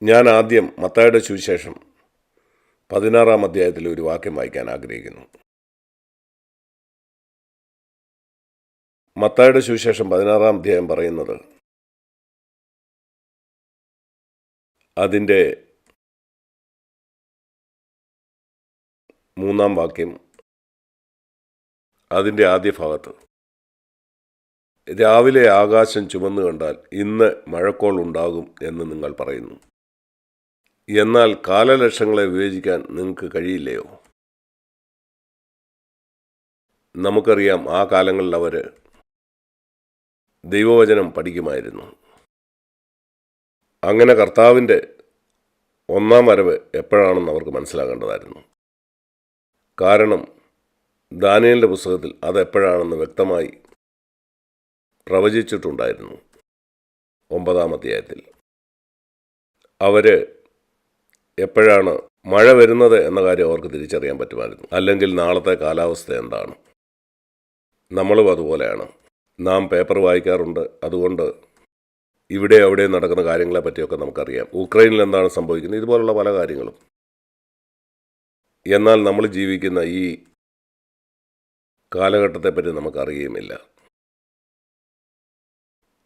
ഞാൻ ആദ്യം മത്തായിയുടെ സുവിശേഷം 16-ാം അധ്യായത്തിലെ ഒരു വാക്യം വായിക്കാൻ ആഗ്രഹിക്കുന്നു. മത്തായിയുടെ സുവിശേഷം 16-ാം അധ്യായം പറയുന്നത്, അതിൻ്റെ 3-ാം വാക്യം, അതിൻ്റെ ആദ്യ ഭാഗത്ത്, രാവിലെ ആകാശം ചുമന്നു കണ്ടാൽ ഇന്ന് മഴക്കോൾ ഉണ്ടാകും എന്ന് നിങ്ങൾ പറയുന്നു. എന്നാൽ കാലലക്ഷങ്ങളെ വിവേചിക്കാൻ നിങ്ങൾക്ക് കഴിയില്ലയോ? നമുക്കറിയാം, ആ കാലങ്ങളിൽ അവർ ദൈവവചനം പഠിക്കുമായിരുന്നു. അങ്ങനെ കർത്താവിൻ്റെ 1-ാം വരവ് എപ്പോഴാണെന്ന് അവർക്ക് മനസ്സിലാകേണ്ടതായിരുന്നു. കാരണം ദാനിയേലിൻ്റെ പുസ്തകത്തിൽ അതെപ്പോഴാണെന്ന് വ്യക്തമായി പ്രവചിച്ചിട്ടുണ്ടായിരുന്നു. 9-ാം അധ്യായത്തിൽ അവർ എപ്പോഴാണ് മഴ വരുന്നത് എന്ന കാര്യം അവർക്ക് തിരിച്ചറിയാൻ പറ്റുമായിരുന്നു. അല്ലെങ്കിൽ നാളത്തെ കാലാവസ്ഥ എന്താണ്. നമ്മളും അതുപോലെയാണ്. നാം പേപ്പർ വായിക്കാറുണ്ട്. അതുകൊണ്ട് ഇവിടെ അവിടെ നടക്കുന്ന കാര്യങ്ങളെ പറ്റിയൊക്കെ നമുക്കറിയാം. ഉക്രൈനിൽ എന്താണ് സംഭവിക്കുന്നത്, ഇതുപോലുള്ള പല കാര്യങ്ങളും. എന്നാൽ നമ്മൾ ജീവിക്കുന്ന ഈ കാലഘട്ടത്തെപ്പറ്റി നമുക്കറിയുമില്ല.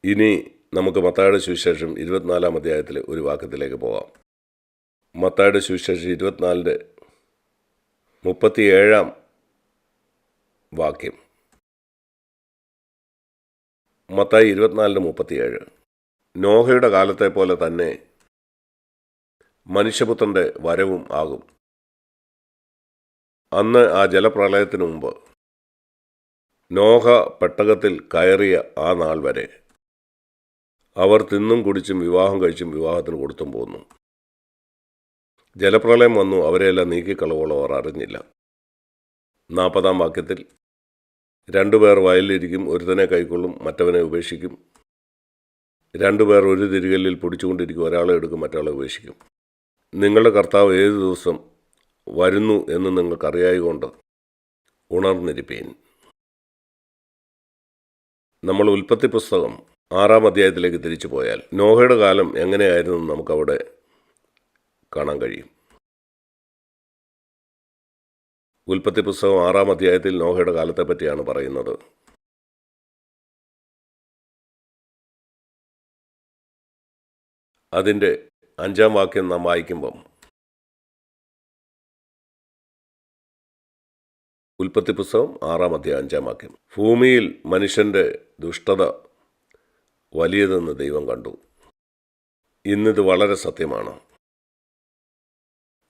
ഇനി നമുക്ക് മത്തായിയുടെ സുവിശേഷം 24-ാം അധ്യായത്തിലെ ഒരു വാക്യത്തിലേക്ക് പോകാം. മത്തായിയുടെ സുവിശേഷം 24-ന്റെ 37-ാം വാക്യം. മത്തായി 24-37. നോഹയുടെ കാലത്തെ പോലെ തന്നെ മനുഷ്യപുത്രൻ്റെ വരവും ആകും. അന്ന് ആ ജലപ്രളയത്തിനു മുമ്പ് നോഹ പെട്ടകത്തിൽ കയറിയ ആ നാൾ വരെ അവർ തിന്നും കുടിച്ചും വിവാഹം കഴിച്ചും വിവാഹത്തിന് കൊടുത്തും പോന്നു. ജലപ്രളയം വന്നു, അവരെയെല്ലാം നീക്കിക്കളവോളം അവർ അറിഞ്ഞില്ല. 40-ാം വാക്യത്തിൽ, 2 പേർ വയലിലിരിക്കും, ഒരുത്തനെ കൈക്കൊള്ളും, മറ്റവനെ ഉപേക്ഷിക്കും. 2 പേർ ഒരു തിരികല്ലിൽ പൊടിച്ചുകൊണ്ടിരിക്കും, ഒരാളെ എടുക്കും, മറ്റയാളെ ഉപേക്ഷിക്കും. നിങ്ങളുടെ കർത്താവ് ഏതു ദിവസം വരുന്നു എന്ന് നിങ്ങൾക്കറിയായതുകൊണ്ട് ഉണർന്നിരിപ്പീൻ. നമ്മൾ ഉൽപ്പത്തി പുസ്തകം 6-ാം അധ്യായത്തിലേക്ക് തിരിച്ചു പോയാൽ നോഹയുടെ കാലം എങ്ങനെയായിരുന്നു നമുക്കവിടെ കാണാൻ കഴിയും. ഉൽപ്പത്തി പുസ്തകം 6-ാം അധ്യായത്തിൽ നോഹയുടെ കാലത്തെ പറ്റിയാണ് പറയുന്നത്. അതിൻ്റെ 5-ാം വാക്യം നാം വായിക്കുമ്പം, ഉൽപ്പത്തി പുസ്തകം 6-ാം അധ്യായം 5-ാം വാക്യം, ഭൂമിയിൽ മനുഷ്യൻ്റെ ദുഷ്ടത വലിയതെന്ന് ദൈവം കണ്ടു. ഇന്നിത് വളരെ സത്യമാണ്.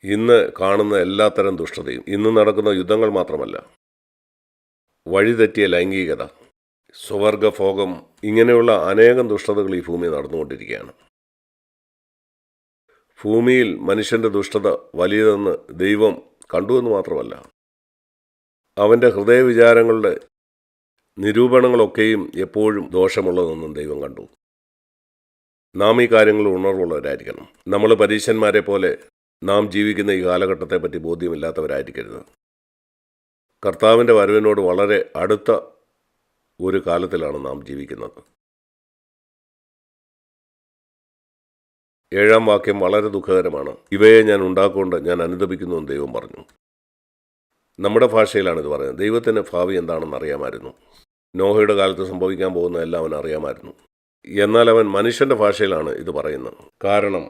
ഇന്ന് കാണുന്ന എല്ലാത്തരം ദുഷ്ടതയും, ഇന്ന് നടക്കുന്ന യുദ്ധങ്ങൾ മാത്രമല്ല, വഴിതെറ്റിയ ലൈംഗികത, സ്വവർഗഭോഗം, ഇങ്ങനെയുള്ള അനേകം ദുഷ്ടതകൾ ഈ ഭൂമി നടന്നുകൊണ്ടിരിക്കുകയാണ്. ഭൂമിയിൽ മനുഷ്യൻ്റെ ദുഷ്ടത വലിയതെന്ന് ദൈവം കണ്ടുവെന്ന് മാത്രമല്ല, അവൻ്റെ ഹൃദയവിചാരങ്ങളുടെ നിരൂപണങ്ങളൊക്കെയും എപ്പോഴും ദോഷമുള്ളതെന്നും ദൈവം കണ്ടു. നാം ഈ കാര്യങ്ങളിൽ ഉണർവുള്ളവരായിരിക്കണം. നമ്മൾ പരീശന്മാരെ പോലെ നാം ജീവിക്കുന്ന ഈ കാലഘട്ടത്തെപ്പറ്റി ബോധ്യമില്ലാത്തവരായിരിക്കരുത്. കർത്താവിൻ്റെ വരവിനോട് വളരെ അടുത്ത ഒരു കാലത്തിലാണ് നാം ജീവിക്കുന്നത്. 7-ാം വാക്യം വളരെ ദുഃഖകരമാണ്. ഇവയെ ഞാൻ ഉണ്ടാക്കൊണ്ട് ഞാൻ അനുതപിക്കുന്നുവെന്ന് ദൈവം പറഞ്ഞു. നമ്മുടെ ഭാഷയിലാണ് ഇത് പറയുന്നത്. ദൈവത്തിന് ഭാവി എന്താണെന്ന് അറിയാമായിരുന്നു. നോഹയുടെ കാലത്ത് സംഭവിക്കാൻ പോകുന്ന എല്ലാം അവൻ അറിയാമായിരുന്നു. എന്നാൽ അവൻ മനുഷ്യൻ്റെ ഭാഷയിലാണ് ഇത് പറയുന്നത്. കാരണം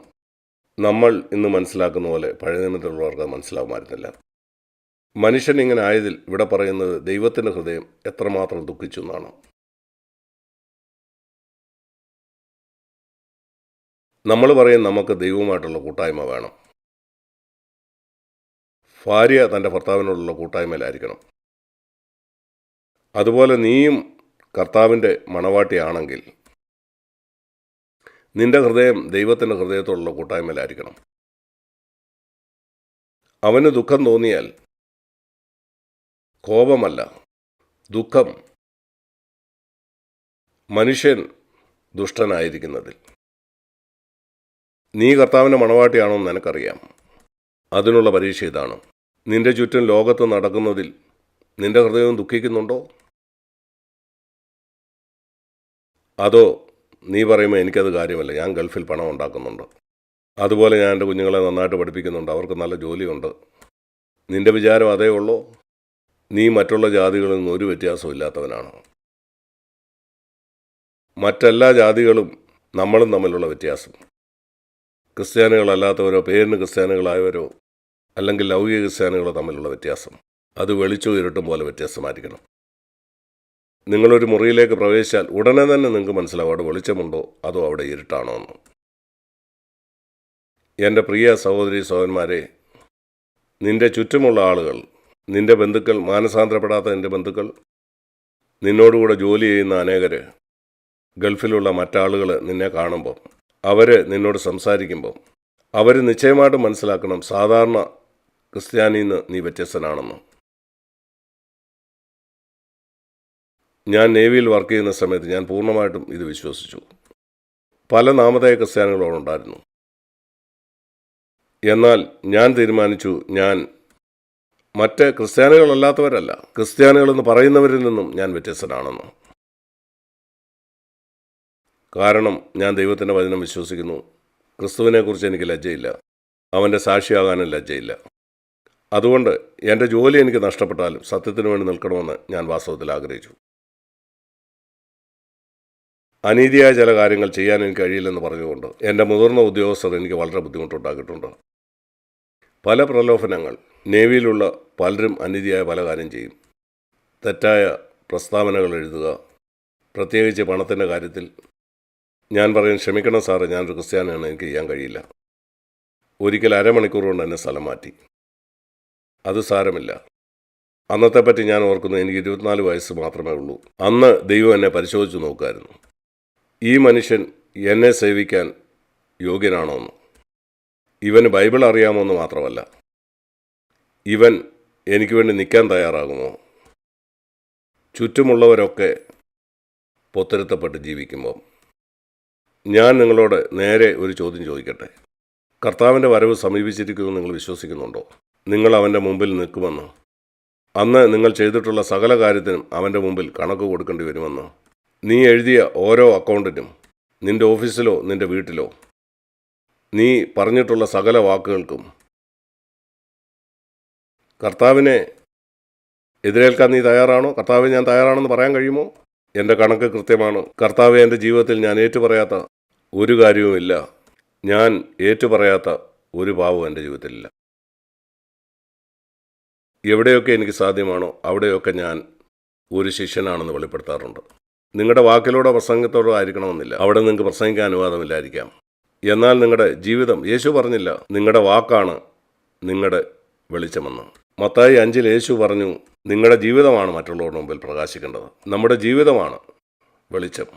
നമ്മൾ ഇന്ന് മനസ്സിലാക്കുന്ന പോലെ പഴയ നിയമത്തിലുള്ളവർക്ക് അത് മനസ്സിലാകുമായിരുന്നില്ല. മനുഷ്യൻ ഇങ്ങനെ ആയതിൽ ഇവിടെ പറയുന്നത് ദൈവത്തിൻ്റെ ഹൃദയം എത്രമാത്രം ദുഃഖിച്ചു എന്നാണ്. നമ്മൾ പറയും നമുക്ക് ദൈവവുമായിട്ടുള്ള കൂട്ടായ്മ വേണം. ഭാര്യ തൻ്റെ ഭർത്താവിനോടുള്ള കൂട്ടായ്മയിലായിരിക്കണം. അതുപോലെ നീയും കർത്താവിൻ്റെ മണവാട്ടിയാണെങ്കിൽ നിന്റെ ഹൃദയം ദൈവത്തിൻ്റെ ഹൃദയത്തോടുള്ള കൂട്ടായ്മയിലായിരിക്കണം. അവന് ദുഃഖം തോന്നിയാൽ കോപമല്ല, ദുഃഖം മനുഷ്യൻ ദുഷ്ടനായിരിക്കുന്നതിൽ. നീ കർത്താവിൻ്റെ മണവാട്ടിയാണോ എന്ന് നിനക്കറിയാം. അതിനുള്ള പരീക്ഷ ഇതാണ്. നിന്റെ ചുറ്റും ലോകത്ത് നടക്കുന്നതിൽ നിന്റെ ഹൃദയം ദുഃഖിക്കുന്നുണ്ടോ? അതോ നീ പറയുമ്പോൾ എനിക്കത് കാര്യമല്ല, ഞാൻ ഗൾഫിൽ പണം ഉണ്ടാക്കുന്നുണ്ട്, അതുപോലെ ഞാൻ എൻ്റെ കുഞ്ഞുങ്ങളെ നന്നായിട്ട് പഠിപ്പിക്കുന്നുണ്ട്. അവർക്ക് നല്ല ജോലിയുണ്ട്. നിൻ്റെ വിചാരം അതേ ഉള്ളൂ? നീ മറ്റുള്ള ജാതികളിൽ നിന്ന് ഒരു വ്യത്യാസവും ഇല്ലാത്തവനാണ്. മറ്റെല്ലാ ജാതികളും നമ്മളും തമ്മിലുള്ള വ്യത്യാസം, ക്രിസ്ത്യാനികളല്ലാത്തവരോ പേരിന് ക്രിസ്ത്യാനികളായവരോ അല്ലെങ്കിൽ ലൗകിക ക്രിസ്ത്യാനികളോ തമ്മിലുള്ള വ്യത്യാസം, അത് വെളിച്ചവും ഇരുട്ടും പോലെ വ്യത്യാസമായിരിക്കണം. നിങ്ങളൊരു മുറിയിലേക്ക് പ്രവേശിച്ചാൽ ഉടനെ തന്നെ നിങ്ങൾക്ക് മനസ്സിലാവും അവിടെ വെളിച്ചമുണ്ടോ അതോ അവിടെ ഇരുട്ടാണോ എന്ന്. എൻ്റെ പ്രിയ സഹോദരി സഹോദരന്മാരെ, നിൻ്റെ ചുറ്റുമുള്ള ആളുകൾ, നിൻ്റെ ബന്ധുക്കൾ, മാനസാന്തരപ്പെടാത്ത നിൻ്റെ ബന്ധുക്കൾ, നിന്നോടുകൂടെ ജോലി ചെയ്യുന്ന അനേകർ, ഗൾഫിലുള്ള മറ്റാളുകൾ നിന്നെ കാണുമ്പോൾ, അവർ നിന്നോട് സംസാരിക്കുമ്പോൾ അവർ നിശ്ചയമായിട്ടും മനസ്സിലാക്കണം സാധാരണ ക്രിസ്ത്യാനിയിൽ നിന്ന് നീ വ്യത്യസ്തനാണെന്ന്. ഞാൻ നേവിയിൽ വർക്ക് ചെയ്യുന്ന സമയത്ത് ഞാൻ പൂർണ്ണമായിട്ടും ഇത് വിശ്വസിച്ചു. പല നാമധേയ ക്രിസ്ത്യാനികളോടുണ്ടായിരുന്നു. എന്നാൽ ഞാൻ തീരുമാനിച്ചു ഞാൻ മറ്റ് ക്രിസ്ത്യാനികളല്ലാത്തവരല്ല, ക്രിസ്ത്യാനികളെന്ന് പറയുന്നവരിൽ നിന്നും ഞാൻ വ്യത്യസ്തനാണെന്ന്. കാരണം ഞാൻ ദൈവത്തിൻ്റെ വചനം വിശ്വസിക്കുന്നു. ക്രിസ്തുവിനെക്കുറിച്ച് എനിക്ക് ലജ്ജയില്ല, അവൻ്റെ സാക്ഷിയാകാനും ലജ്ജയില്ല. അതുകൊണ്ട് എൻ്റെ ജോലി എനിക്ക് നഷ്ടപ്പെട്ടാലും സത്യത്തിന് വേണ്ടി നിൽക്കണമെന്ന് ഞാൻ വാസ്തവത്തിൽ ആഗ്രഹിച്ചു. അനീതിയായ ചില കാര്യങ്ങൾ ചെയ്യാൻ എനിക്ക് കഴിയില്ലെന്ന് പറഞ്ഞുകൊണ്ട് എൻ്റെ മുതിർന്ന ഉദ്യോഗസ്ഥർ എനിക്ക് വളരെ ബുദ്ധിമുട്ടുണ്ടാക്കിയിട്ടുണ്ട്. പല പ്രലോഭനങ്ങൾ, നേവിയിലുള്ള പലരും അനീതിയായ പല കാര്യം ചെയ്യും. തെറ്റായ പ്രസ്താവനകൾ എഴുതുക, പ്രത്യേകിച്ച് പണത്തിൻ്റെ കാര്യത്തിൽ. ഞാൻ പറയും, ക്ഷമിക്കണം സാറ്, ഞാനൊരു ക്രിസ്ത്യാനിയാണ്, എനിക്ക് ചെയ്യാൻ കഴിയില്ല. ഒരിക്കൽ അരമണിക്കൂർ കൊണ്ട് എന്നെ സ്ഥലം മാറ്റി. അത് സാരമില്ല. അന്നത്തെപ്പറ്റി ഞാൻ ഓർക്കുന്നു, എനിക്ക് 24 വയസ്സ് മാത്രമേ ഉള്ളൂ. അന്ന് ദൈവം എന്നെ പരിശോധിച്ച് നോക്കുമായിരുന്നു. ഈ മനുഷ്യൻ എന്നെ സേവിക്കാൻ യോഗ്യനാണോ എന്ന്. ഇവന് ബൈബിൾ അറിയാമോ എന്ന് മാത്രമല്ല, ഇവൻ എനിക്ക് വേണ്ടി നിൽക്കാൻ തയ്യാറാകുമോ. ചുറ്റുമുള്ളവരൊക്കെ പൊത്തരുത്തപ്പെട്ട് ജീവിക്കുമ്പോൾ ഞാൻ നിങ്ങളോട് നേരെ ഒരു ചോദ്യം ചോദിക്കട്ടെ. കർത്താവിൻ്റെ വരവ് സമീപിച്ചിരിക്കുമെന്ന് നിങ്ങൾ വിശ്വസിക്കുന്നുണ്ടോ? നിങ്ങൾ അവൻ്റെ മുമ്പിൽ നിൽക്കുമെന്ന്, അന്ന് നിങ്ങൾ ചെയ്തിട്ടുള്ള സകല കാര്യത്തിനും അവൻ്റെ മുമ്പിൽ കണക്ക് കൊടുക്കേണ്ടി വരുമെന്ന്, നീ എഴുതിയ ഓരോ അക്കൗണ്ടിനും, നിൻ്റെ ഓഫീസിലോ നിൻ്റെ വീട്ടിലോ നീ പറഞ്ഞിട്ടുള്ള സകല വാക്കുകൾക്കും കർത്താവിനെ എതിരേൽക്കാൻ നീ തയ്യാറാണോ? കർത്താവ് ഞാൻ തയ്യാറാണെന്ന് പറയാൻ കഴിയുമോ? എൻ്റെ കണക്ക് കൃത്യമാണ്. കർത്താവ് എൻ്റെ ജീവിതത്തിൽ ഞാൻ ഏറ്റുപറയാത്ത ഒരു കാര്യവുമില്ല. ഞാൻ ഏറ്റുപറയാത്ത ഒരു പാവവും എൻ്റെ ജീവിതത്തിലില്ല. എവിടെയൊക്കെ എനിക്ക് സാധ്യമാണോ അവിടെയൊക്കെ ഞാൻ ഒരു ശിഷ്യനാണെന്ന് വെളിപ്പെടുത്താറുണ്ട്. നിങ്ങളുടെ വാക്കിലൂടെ പ്രസംഗത്തോടോ ആയിരിക്കണമെന്നില്ല, അവിടെ നിങ്ങൾക്ക് പ്രസംഗിക്കാൻ അനുവാദമില്ലായിരിക്കാം. എന്നാൽ നിങ്ങളുടെ ജീവിതം, യേശു പറഞ്ഞില്ല നിങ്ങളുടെ വാക്കാണ് നിങ്ങളുടെ വെളിച്ചമെന്ന്. മത്തായി 5 യേശു പറഞ്ഞു, നിങ്ങളുടെ ജീവിതമാണ് മറ്റുള്ളവരുടെ മുമ്പിൽ പ്രകാശിക്കേണ്ടത്. നമ്മുടെ ജീവിതമാണ് വെളിച്ചം.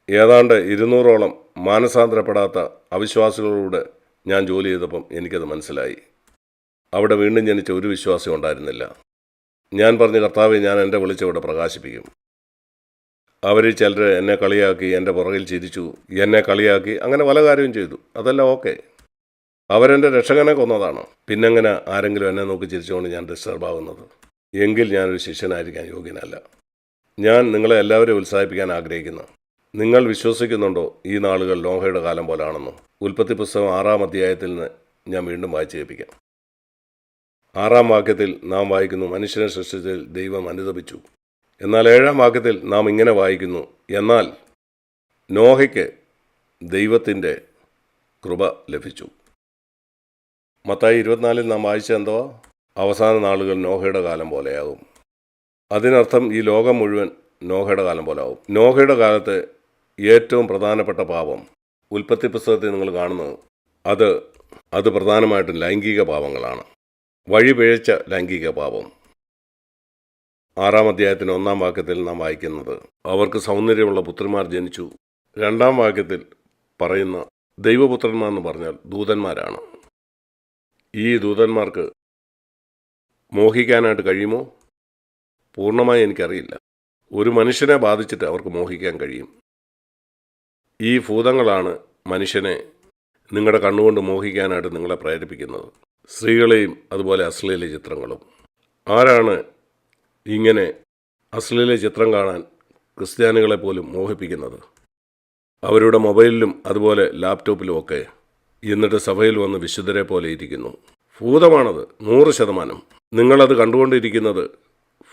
ഏതാണ്ട് 200ഓളം മാനസാന്തരപ്പെടാത്ത അവിശ്വാസികളോട് ഞാൻ ജോലി ചെയ്തപ്പം എനിക്കത് മനസ്സിലായി. അവിടെ വീണ്ടും ജനിച്ച ഒരു വിശ്വാസം ഉണ്ടായിരുന്നില്ല. ഞാൻ പറഞ്ഞു, കർത്താവെ, ഞാൻ എൻ്റെ വെളിച്ചം ഇവിടെ പ്രകാശിപ്പിക്കും. അവരിൽ ചിലർ എന്നെ കളിയാക്കി, എൻ്റെ പുറകിൽ ചിരിച്ചു, എന്നെ കളിയാക്കി, അങ്ങനെ പല കാര്യവും ചെയ്തു. അതെല്ലാം ഓക്കെ, അവരെൻ്റെ രക്ഷകനെ കൊന്നതാണ്. പിന്നെങ്ങനെ ആരെങ്കിലും എന്നെ നോക്കി ചിരിച്ചുകൊണ്ട് ഞാൻ ഡിസ്റ്റർബ് ആകുന്നത്? എങ്കിൽ ഞാനൊരു ശിഷ്യനായിരിക്കാൻ യോഗ്യനല്ല. ഞാൻ നിങ്ങളെ എല്ലാവരെയും ഉത്സാഹിപ്പിക്കാൻ ആഗ്രഹിക്കുന്നു. നിങ്ങൾ വിശ്വസിക്കുന്നുണ്ടോ ഈ നാളുകൾ നോഹയുടെ കാലം പോലാണെന്ന്? ഉൽപ്പത്തി പുസ്തകം 6-ാം അധ്യായത്തിൽ നിന്ന് ഞാൻ വീണ്ടും വായിച്ചു കേൾപ്പിക്കാം. 6-ാം വാക്യത്തിൽ നാം വായിക്കുന്നു, മനുഷ്യനെ സൃഷ്ടിച്ചതിൽ ദൈവം അനുതപിച്ചു. എന്നാൽ 7-ാം വാക്യത്തിൽ നാം ഇങ്ങനെ വായിക്കുന്നു, എന്നാൽ നോഹയ്ക്ക് ദൈവത്തിൻ്റെ കൃപ ലഭിച്ചു. മത്തായി 24 നാം വായിച്ച എന്തോ, അവസാന നാളുകൾ നോഹയുടെ കാലം പോലെയാകും. അതിനർത്ഥം ഈ ലോകം മുഴുവൻ നോഹയുടെ കാലം പോലെ ആവും. നോഹയുടെ കാലത്ത് ഏറ്റവും പ്രധാനപ്പെട്ട പാപം ഉൽപ്പത്തി പുസ്തകത്തിൽ നിങ്ങൾ കാണുന്നത് അത് പ്രധാനമായിട്ടും ലൈംഗിക പാപങ്ങളാണ്. വഴി പിഴച്ച ലൈംഗിക പാപം. 6-ാം അധ്യായത്തിന് 1-ാം വാക്യത്തിൽ നാം വായിക്കുന്നത്, അവർക്ക് സൗന്ദര്യമുള്ള പുത്രിമാർ ജനിച്ചു. 2-ാം വാക്യത്തിൽ പറയുന്ന ദൈവപുത്രന്മാർ എന്ന് പറഞ്ഞാൽ ദൂതന്മാരാണ്. ഈ ദൂതന്മാർക്ക് മോഹിക്കാനായിട്ട് കഴിയുമോ? പൂർണ്ണമായി എനിക്കറിയില്ല. ഒരു മനുഷ്യനെ ബാധിച്ചിട്ട് അവർക്ക് മോഹിക്കാൻ കഴിയും. ഈ ഭൂതങ്ങളാണ് മനുഷ്യനെ നിങ്ങളുടെ കണ്ണുകൊണ്ട് മോഹിക്കാനായിട്ട് നിങ്ങളെ പ്രേരിപ്പിക്കുന്നത്. സ്ത്രീകളെയും അതുപോലെ അശ്ലീല ചിത്രങ്ങളും. ആരാണ് ഇങ്ങനെ അശ്ലീല ചിത്രം കാണാൻ ക്രിസ്ത്യാനികളെ പോലും മോഹിപ്പിക്കുന്നത്? അവരുടെ മൊബൈലിലും അതുപോലെ ലാപ്ടോപ്പിലും ഒക്കെ എന്നിട്ട് സഭയിൽ വന്ന് വിശുദ്ധരെ പോലെ ഇരിക്കുന്നു. ഭൂതമാണത് 100%. നിങ്ങളത് കണ്ടുകൊണ്ടിരിക്കുന്നത്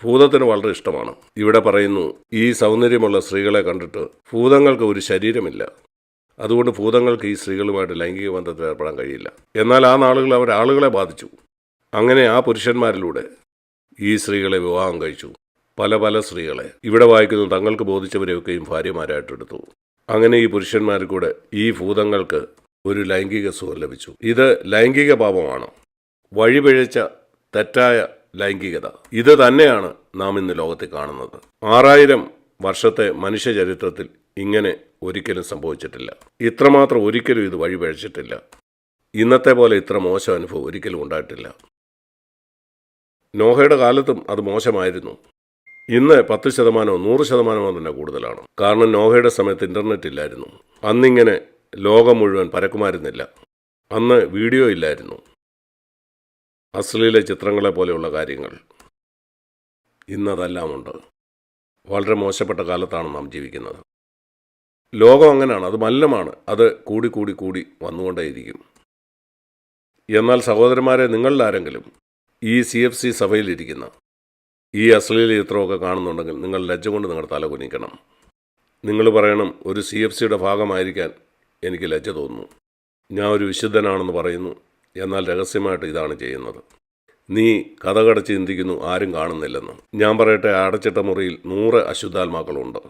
ഭൂതത്തിന് വളരെ ഇഷ്ടമാണ്. ഇവിടെ പറയുന്നു, ഈ സൗന്ദര്യമുള്ള സ്ത്രീകളെ കണ്ടിട്ട് ഭൂതങ്ങൾക്ക് ഒരു ശരീരമില്ല, അതുകൊണ്ട് ഭൂതങ്ങൾക്ക് ഈ സ്ത്രീകളുമായിട്ട് ലൈംഗിക ബന്ധത്തിൽ ഏർപ്പെടാൻ കഴിയില്ല. എന്നാൽ ആ നാളുകൾ അവർ ആളുകളെ ബാധിച്ചു. അങ്ങനെ ആ പുരുഷന്മാരിലൂടെ ഈ സ്ത്രീകളെ വിവാഹം കഴിച്ചു. പല സ്ത്രീകളെ ഇവിടെ വായിക്കുന്നു, തങ്ങൾക്ക് ബോധിച്ചവരെയൊക്കെയും ഭാര്യമാരായിട്ടെടുത്തു. അങ്ങനെ ഈ പുരുഷന്മാരിൽ കൂടെ ഈ ഭൂതങ്ങൾക്ക് ഒരു ലൈംഗിക സുഖം ലഭിച്ചു. ഇത് ലൈംഗിക പാപമാണ്, വഴിപിഴച്ച തെറ്റായ ലൈംഗികത. ഇത് തന്നെയാണ് നാം ഇന്ന് ലോകത്തിൽ കാണുന്നത്. 6000 വർഷത്തെ മനുഷ്യ ചരിത്രത്തിൽ ഇങ്ങനെ ഒരിക്കലും സംഭവിച്ചിട്ടില്ല. ഇത്രമാത്രം ഒരിക്കലും ഇത് വഴിപിഴച്ചിട്ടില്ല. ഇന്നത്തെ പോലെ ഇത്ര മോശം അനുഭവം ഒരിക്കലും ഉണ്ടായിട്ടില്ല. നോഹയുടെ കാലത്തും അത് മോശമായിരുന്നു. ഇന്ന് 10%, 100% തന്നെ കൂടുതലാണ്. കാരണം നോഹയുടെ സമയത്ത് ഇൻ്റർനെറ്റ് ഇല്ലായിരുന്നു. അന്നിങ്ങനെ ലോകം മുഴുവൻ പരക്കുമായിരുന്നില്ല. അന്ന് വീഡിയോ ഇല്ലായിരുന്നു, അശ്ലീല ചിത്രങ്ങളെ പോലെയുള്ള കാര്യങ്ങൾ. ഇന്നതെല്ലാം ഉണ്ട്. വളരെ മോശപ്പെട്ട കാലത്താണ് നാം ജീവിക്കുന്നത്. ലോകം അങ്ങനെയാണ്, അത് മല്ലമാണ്. അത് കൂടി വന്നുകൊണ്ടേയിരിക്കും. എന്നാൽ സഹോദരന്മാരെ, നിങ്ങളിൽ ആരെങ്കിലും ഈ CFC സഭയിലിരിക്കുന്ന ഈ അശ്ലീല ചിത്രമൊക്കെ കാണുന്നുണ്ടെങ്കിൽ നിങ്ങൾ ലജ്ജ കൊണ്ട് നിങ്ങളുടെ തല കുനിക്കണം. നിങ്ങൾ പറയണം, ഒരു CFCയുടെ ഭാഗമായിരിക്കാൻ എനിക്ക് ലജ്ജ തോന്നുന്നു. ഞാൻ ഒരു വിശുദ്ധനാണെന്ന് പറയുന്നു, എന്നാൽ രഹസ്യമായിട്ട് ഇതാണ് ചെയ്യുന്നത്. നീ കഥകടച്ച് ചിന്തിക്കുന്നു, ആരും കാണുന്നില്ലെന്ന്. ഞാൻ പറയട്ടെ, അടച്ചിട്ട മുറിയിൽ 100 അശുദ്ധാത്മാക്കളുണ്ട്.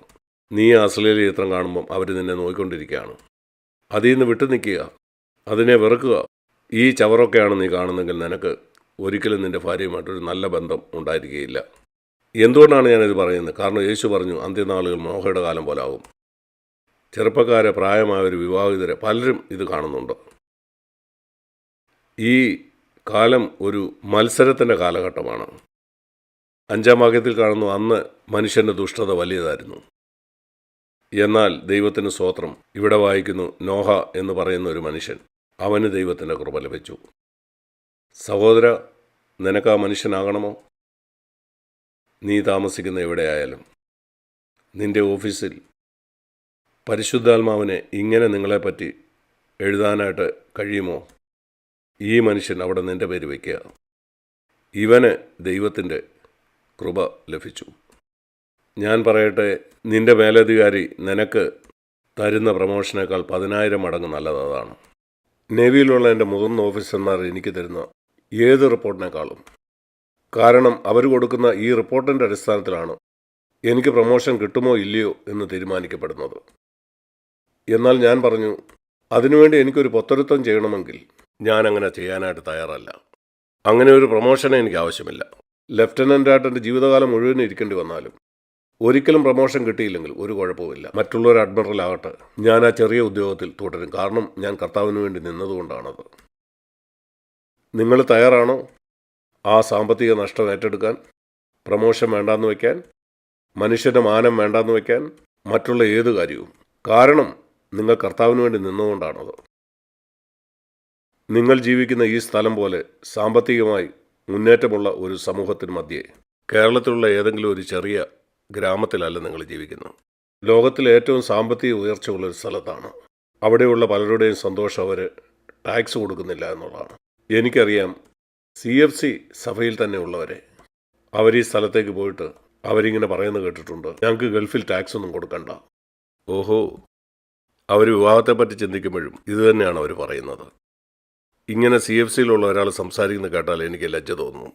നീ അശ്ലീല ചിത്രം കാണുമ്പം അവർ നിന്നെ നോക്കിക്കൊണ്ടിരിക്കുകയാണ്. അതിൽ നിന്ന് വിട്ടു നിൽക്കുക, അതിനെ വെറുക്കുക. ഈ ചവറൊക്കെയാണ് നീ കാണുന്നതെങ്കിൽ നിനക്ക് ഒരിക്കലും നിൻ്റെ ഭാര്യയുമായിട്ടൊരു നല്ല ബന്ധം ഉണ്ടായിരിക്കുകയില്ല. എന്തുകൊണ്ടാണ് ഞാനിത് പറയുന്നത്? കാരണം യേശു പറഞ്ഞു, അന്ത്യനാളുകൾ നോഹയുടെ കാലം പോലെ ആകും. ചെറുപ്പക്കാരെ, പ്രായമായവർ, വിവാഹിതരെ പലരും ഇത് കാണുന്നുണ്ട്. ഈ കാലം ഒരു മത്സരത്തിൻ്റെ കാലഘട്ടമാണ്. 5-ാം വാക്യത്തിൽ കാണുന്നു, അന്ന് മനുഷ്യൻ്റെ ദുഷ്ടത വലിയതായിരുന്നു. എന്നാൽ ദൈവത്തിന് സ്തോത്രം. ഇവിടെ വായിക്കുന്നു, നോഹ എന്ന് പറയുന്ന ഒരു മനുഷ്യൻ, അവന് ദൈവത്തിൻ്റെ കൃപ ലഭിച്ചു. സഹോദര, നിനക്ക് ആ മനുഷ്യനാകണമോ? നീ താമസിക്കുന്ന എവിടെയായാലും, നിന്റെ ഓഫീസിൽ പരിശുദ്ധാത്മാവിനെ ഇങ്ങനെ നിങ്ങളെപ്പറ്റി എഴുതാനായിട്ട് കഴിയുമോ? ഈ മനുഷ്യൻ അവിടെ നിൻ്റെ പേര് വയ്ക്കുക. ഇവന് ദൈവത്തിൻ്റെ കൃപ ലഭിച്ചു. ഞാൻ പറയട്ടെ, നിൻ്റെ മേലധികാരി നിനക്ക് തരുന്ന പ്രമോഷനേക്കാൾ 10,000 മടങ്ങ് നല്ലത് അതാണ്. നേവിയിലുള്ള എൻ്റെ മുതിർന്ന ഓഫീസർമാർ എനിക്ക് തരുന്ന ഏത് റിപ്പോർട്ടിനേക്കാളും. കാരണം അവർ കൊടുക്കുന്ന ഈ റിപ്പോർട്ടിൻ്റെ അടിസ്ഥാനത്തിലാണ് എനിക്ക് പ്രമോഷൻ കിട്ടുമോ ഇല്ലയോ എന്ന് തീരുമാനിക്കപ്പെടുന്നത്. എന്നാൽ ഞാൻ പറഞ്ഞു, അതിനുവേണ്ടി എനിക്കൊരു പൊത്തരുത്തം ചെയ്യണമെങ്കിൽ ഞാൻ അങ്ങനെ ചെയ്യാനായിട്ട് തയ്യാറല്ല. അങ്ങനെ ഒരു പ്രമോഷനെ എനിക്ക് ആവശ്യമില്ല. ലെഫ്റ്റനൻ്റായിട്ട് എൻ്റെ ജീവിതകാലം മുഴുവൻ ഇരിക്കേണ്ടി വന്നാലും ഒരിക്കലും പ്രമോഷൻ കിട്ടിയില്ലെങ്കിൽ ഒരു കുഴപ്പമില്ല. മറ്റുള്ളവർ അഡ്മിറൽ ആകട്ടെ, ഞാൻ ആ ചെറിയ ഉദ്യോഗത്തിൽ തുടരും. കാരണം ഞാൻ കർത്താവിന് വേണ്ടി നിന്നതുകൊണ്ടാണത്. നിങ്ങൾ തയ്യാറാണോ ആ സാമ്പത്തിക നഷ്ടം ഏറ്റെടുക്കാൻ? പ്രമോഷൻ വേണ്ടാന്ന് വയ്ക്കാൻ, മനുഷ്യൻ്റെ മാനം വേണ്ടാന്ന് വയ്ക്കാൻ, മറ്റുള്ള ഏത് കാര്യവും? കാരണം നിങ്ങൾ കർത്താവിന് വേണ്ടി നിന്നുകൊണ്ടാണത്. നിങ്ങൾ ജീവിക്കുന്ന ഈ സ്ഥലം പോലെ സാമ്പത്തികമായി മുന്നേറ്റമുള്ള ഒരു സമൂഹത്തിന് മധ്യേ കേരളത്തിലുള്ള ഏതെങ്കിലും ഒരു ചെറിയ ഗ്രാമത്തിലല്ല നിങ്ങൾ ജീവിക്കുന്നത്. ലോകത്തിലെ ഏറ്റവും സാമ്പത്തിക ഉയർച്ചയുള്ള ഒരു സ്ഥലത്താണ്. അവിടെയുള്ള പലരുടെയും സന്തോഷം അവർ ടാക്സ് കൊടുക്കുന്നില്ല എന്നുള്ളതാണ്. എനിക്കറിയാം CFC സഭയിൽ തന്നെ ഉള്ളവരെ. അവർ ഈ സ്ഥലത്തേക്ക് പോയിട്ട് അവരിങ്ങനെ പറയുന്നത് കേട്ടിട്ടുണ്ട്, ഞങ്ങൾക്ക് ഗൾഫിൽ ടാക്സ് ഒന്നും കൊടുക്കണ്ട. ഓഹോ, അവർ വിവാഹത്തെപ്പറ്റി ചിന്തിക്കുമ്പോഴും ഇത് തന്നെയാണ് അവർ പറയുന്നത്. ഇങ്ങനെ CFCയിലുള്ള ഒരാൾ സംസാരിക്കുന്നത് കേട്ടാൽ എനിക്ക് ലജ്ജ തോന്നുന്നു.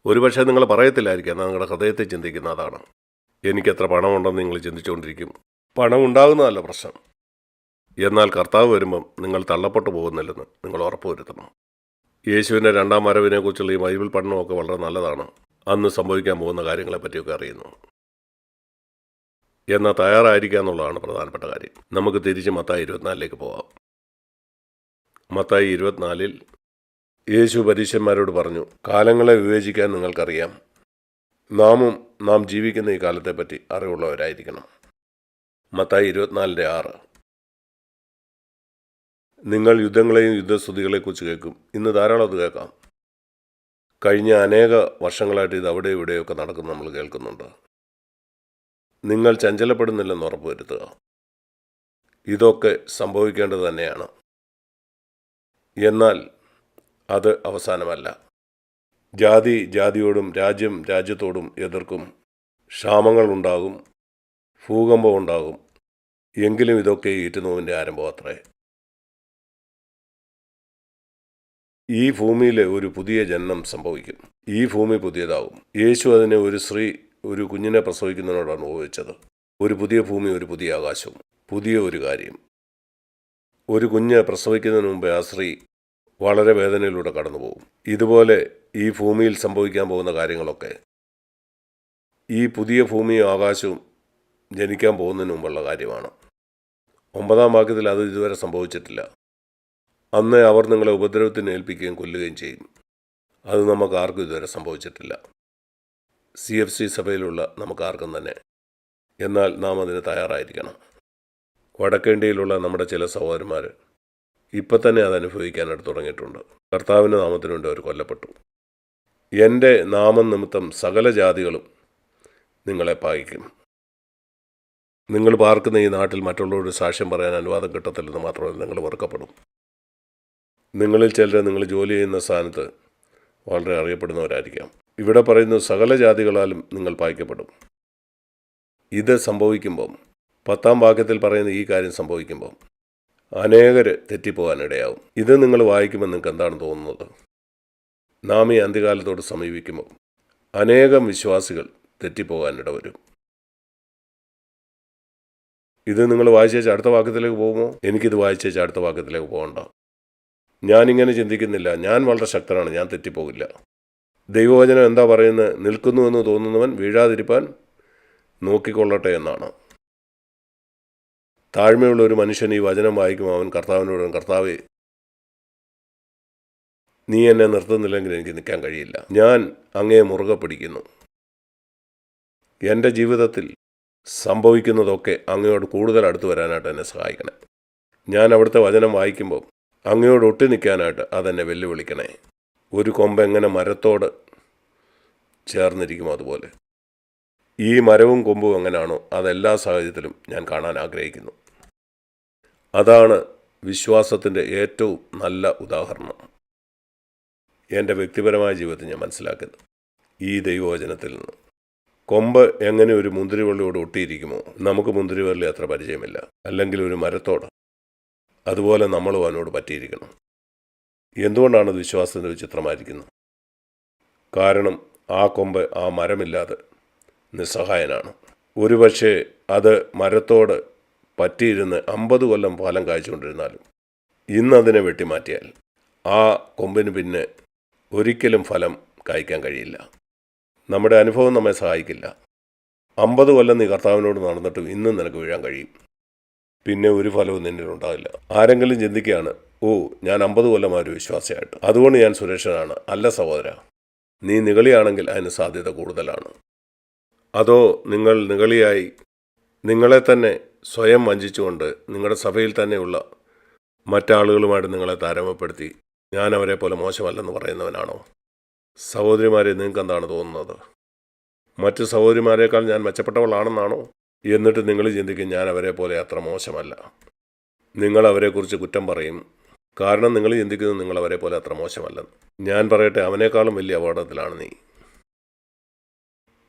ഒരുപക്ഷെ നിങ്ങൾ പറയത്തില്ലായിരിക്കാം, എന്നാൽ നിങ്ങളുടെ ഹൃദയത്തെ ചിന്തിക്കുന്ന അതാണ്. എനിക്കെത്ര പണമുണ്ടെന്ന് നിങ്ങൾ ചിന്തിച്ചുകൊണ്ടിരിക്കും. പണം ഉണ്ടാകുന്നതല്ല പ്രശ്നം. എന്നാൽ കർത്താവ് വരുമ്പം നിങ്ങൾ തള്ളപ്പെട്ടു പോകുന്നില്ലെന്ന് നിങ്ങൾ ഉറപ്പുവരുത്തണം. യേശുവിൻ്റെ 2ാം വരവിനെക്കുറിച്ചുള്ള ഈ ബൈബിൾ പഠനമൊക്കെ വളരെ നല്ലതാണ്. അന്ന് സംഭവിക്കാൻ പോകുന്ന കാര്യങ്ങളെപ്പറ്റിയൊക്കെ അറിയുന്നു. എന്നാൽ തയ്യാറായിരിക്കുക എന്നുള്ളതാണ് പ്രധാനപ്പെട്ട കാര്യം. നമുക്ക് തിരിച്ച് മത്തായി 24 പോകാം. മത്തായി 24 യേശു പരീശന്മാരോട് പറഞ്ഞു, കാലങ്ങളെ വിവേചിക്കാൻ നിങ്ങൾക്കറിയാം. നാം ജീവിക്കുന്ന ഈ കാലത്തെപ്പറ്റി അറിവുള്ളവരായിരിക്കണം. മത്തായി 24:6. നിങ്ങൾ യുദ്ധങ്ങളെയും യുദ്ധസ്തുതികളെക്കുറിച്ച് കേൾക്കും. ഇന്ന് ധാരാളം അത് കേൾക്കാം. കഴിഞ്ഞ അനേക വർഷങ്ങളായിട്ട് ഇത് അവിടെ ഇവിടെയൊക്കെ നടക്കുന്ന നമ്മൾ കേൾക്കുന്നുണ്ട്. നിങ്ങൾ ചഞ്ചലപ്പെടുന്നില്ലെന്ന് ഉറപ്പുവരുത്തുക. ഇതൊക്കെ സംഭവിക്കേണ്ടത് തന്നെയാണ്. എന്നാൽ അത് അവസാനമല്ല. ജാതി ജാതിയോടും രാജ്യം രാജ്യത്തോടും എതിർക്കും. ക്ഷാമങ്ങളുണ്ടാകും, ഭൂകമ്പം ഉണ്ടാകും. എങ്കിലും ഇതൊക്കെ ഈറ്റുനോവിൻ്റെ ആരംഭം അത്രേ. ഈ ഭൂമിയിൽ ഒരു പുതിയ ജനനം സംഭവിക്കും. ഈ ഭൂമി പുതിയതാകും. യേശു അതിനെ ഒരു സ്ത്രീ ഒരു കുഞ്ഞിനെ പ്രസവിക്കുന്നതിനോടാണ് ഉപയോഗിച്ചത്. ഒരു പുതിയ ഭൂമി, ഒരു പുതിയ ആകാശവും. പുതിയ ഒരു കാര്യം. ഒരു കുഞ്ഞ് പ്രസവിക്കുന്നതിന് മുമ്പേ ആ സ്ത്രീ വളരെ വേദനയിലൂടെ കടന്നു പോകും. ഇതുപോലെ ഈ ഭൂമിയിൽ സംഭവിക്കാൻ പോകുന്ന കാര്യങ്ങളൊക്കെ ഈ പുതിയ ഭൂമിയും ആകാശവും ജനിക്കാൻ പോകുന്നതിന് മുമ്പുള്ള കാര്യമാണ്. 9-ാം വാക്യത്തിൽ അത് ഇതുവരെ സംഭവിച്ചിട്ടില്ല. അന്ന് അവർ നിങ്ങളെ ഉപദ്രവത്തിന് ഏൽപ്പിക്കുകയും കൊല്ലുകയും ചെയ്യും. അത് നമുക്ക് ആർക്കും ഇതുവരെ സംഭവിച്ചിട്ടില്ല. CFC സഭയിലുള്ള നമുക്കാർക്കും തന്നെ. എന്നാൽ നാം അതിന് തയ്യാറായിരിക്കണം. വടക്കേന്ത്യയിലുള്ള നമ്മുടെ ചില സഹോദരന്മാർ ഇപ്പം തന്നെ അത് അനുഭവിക്കാനായിട്ട് തുടങ്ങിയിട്ടുണ്ട്. കർത്താവിൻ്റെ നാമത്തിന് വേണ്ടി അവർ കൊല്ലപ്പെട്ടു. എൻ്റെ നാമം നിമിത്തം സകല ജാതികളും നിങ്ങളെ പായിക്കും. നിങ്ങൾ പാർക്കുന്ന ഈ നാട്ടിൽ മറ്റുള്ളവരോട് സാക്ഷ്യം പറയാൻ അനുവാദം കിട്ടത്തില്ലെന്ന് മാത്രമല്ല, നിങ്ങൾ വെറുക്കപ്പെടും. നിങ്ങളിൽ ചിലർ നിങ്ങൾ ജോലി ചെയ്യുന്ന സ്ഥാനത്ത് വളരെ അറിയപ്പെടുന്നവരായിരിക്കാം. ഇവിടെ പറയുന്ന സകല ജാതികളാലും നിങ്ങൾ പായിക്കപ്പെടും. ഇത് സംഭവിക്കുമ്പം 10-ാം വാക്യത്തിൽ പറയുന്ന ഈ കാര്യം സംഭവിക്കുമ്പം അനേകർ തെറ്റിപ്പോകാനിടയാവും. ഇത് നിങ്ങൾ വായിക്കുമ്പോൾ നിങ്ങൾക്ക് എന്താണ് തോന്നുന്നത്? നാം ഈ അന്ത്യകാലത്തോട് സമീപിക്കുമ്പോൾ അനേകം വിശ്വാസികൾ തെറ്റിപ്പോകാനിട വരും. ഇത് നിങ്ങൾ വായിച്ചേച്ച് അടുത്ത വാക്യത്തിലേക്ക് പോകുമോ? എനിക്കിത് വായിച്ചേച്ച് അടുത്ത വാക്യത്തിലേക്ക് പോകണ്ട. ഞാനിങ്ങനെ ചിന്തിക്കുന്നില്ല. ഞാൻ വളരെ ശക്തനാണ്, ഞാൻ തെറ്റിപ്പോകില്ല. ദൈവവചനം എന്താ പറയുന്നത്? നിൽക്കുന്നുവെന്ന് തോന്നുന്നവൻ വീഴാതിരിപ്പാൻ നോക്കിക്കൊള്ളട്ടെ എന്നാണ്. താഴ്മയുള്ള ഒരു മനുഷ്യൻ ഈ വചനം വായിക്കുമ്പോൾ അവൻ കർത്താവിനോട്, കർത്താവേ, നീ എന്നെ നിർത്തുന്നില്ലെങ്കിൽ എനിക്ക് നിൽക്കാൻ കഴിയില്ല. ഞാൻ അങ്ങേ മുറുകെ പിടിക്കുന്നു. എൻ്റെ ജീവിതത്തിൽ സംഭവിക്കുന്നതൊക്കെ അങ്ങയോട് കൂടുതൽ അടുത്ത് വരാനായിട്ട് എന്നെ സഹായിക്കണേ. ഞാൻ അവിടുത്തെ വചനം വായിക്കുമ്പോൾ അങ്ങയോട് ഒട്ടി നിൽക്കാനായിട്ട് അതെന്നെ വെല്ലുവിളിക്കണേ. ഒരു കൊമ്പ് എങ്ങനെ മരത്തോട് ചേർന്നിരിക്കുമോ അതുപോലെ ഈ മരവും കൊമ്പും എങ്ങനെയാണോ അതെല്ലാ സാഹചര്യത്തിലും ഞാൻ കാണാൻ ആഗ്രഹിക്കുന്നു. അതാണ് വിശ്വാസത്തിൻ്റെ ഏറ്റവും നല്ല ഉദാഹരണം. എൻ്റെ വ്യക്തിപരമായ ജീവിതത്തിൽ ഞാൻ മനസ്സിലാക്കുന്നത് ഈ ദൈവവചനത്തിൽ നിന്ന്. കൊമ്പ് എങ്ങനെ ഒരു മുന്തിരിവള്ളിയോട് ഒട്ടിയിരിക്കുമോ, നമുക്ക് മുന്തിരിവള്ളി അത്ര പരിചയമില്ല, അല്ലെങ്കിൽ ഒരു മരത്തോട്, അതുപോലെ നമ്മളും അവനോട് പറ്റിയിരിക്കണം. എന്തുകൊണ്ടാണ് അത് വിശ്വാസത്തിൻ്റെ വിചിത്രമായിരിക്കുന്നത്? കാരണം ആ കൊമ്പ് ആ മരമില്ലാതെ നിസ്സഹായനാണ്. ഒരുപക്ഷെ അത് മരത്തോട് പറ്റിയിരുന്ന് 50 കൊല്ലം ഫലം കായ്ച്ചുകൊണ്ടിരുന്നാലും ഇന്നതിനെ വെട്ടിമാറ്റിയാൽ ആ കൊമ്പിന് പിന്നെ ഒരിക്കലും ഫലം കായ്ക്കാൻ കഴിയില്ല. നമ്മുടെ അനുഭവം നമ്മെ സഹായിക്കില്ല. 50 കൊല്ലം നീ കർത്താവിനോട് നടന്നിട്ടും ഇന്നും നിനക്ക് വീഴാൻ കഴിയും. പിന്നെ ഒരു ഫലവും നിന്നിലുണ്ടാകില്ല. ആരെങ്കിലും ചിന്തിക്കുകയാണ്, ഓ, ഞാൻ 50 കൊല്ലം ഒരു വിശ്വാസിയായിട്ട്, അതുകൊണ്ട് ഞാൻ സുരക്ഷനാണ്. അല്ല സഹോദര, നീ നിഗളിയാണെങ്കിൽ അതിന് സാധ്യത കൂടുതലാണ്. അതോ നിങ്ങൾ നിഗളിയായി നിങ്ങളെ തന്നെ സ്വയം വഞ്ചിച്ചുകൊണ്ട് നിങ്ങളുടെ സഭയിൽ തന്നെയുള്ള മറ്റാളുകളുമായിട്ട് നിങ്ങളെ താരതമ്യപ്പെടുത്തി ഞാൻ അവരെ പോലെ മോശമല്ലെന്ന് പറയുന്നവനാണോ? സഹോദരിമാരെ, നിങ്ങൾക്ക് എന്താണ് തോന്നുന്നത്? മറ്റ് സഹോദരിമാരെക്കാൾ ഞാൻ മെച്ചപ്പെട്ടവളാണെന്നാണോ? എന്നിട്ട് നിങ്ങൾ ചിന്തിക്കും ഞാൻ അവരെ പോലെ അത്ര മോശമല്ല. നിങ്ങൾ അവരെക്കുറിച്ച് കുറ്റം പറയും. കാരണം നിങ്ങൾ ചിന്തിക്കുന്നത് നിങ്ങൾ അവരെ പോലെ അത്ര മോശമല്ലെന്ന്. ഞാൻ പറയട്ടെ, അവനേക്കാളും വലിയ അപകടത്തിലാണ് നീ.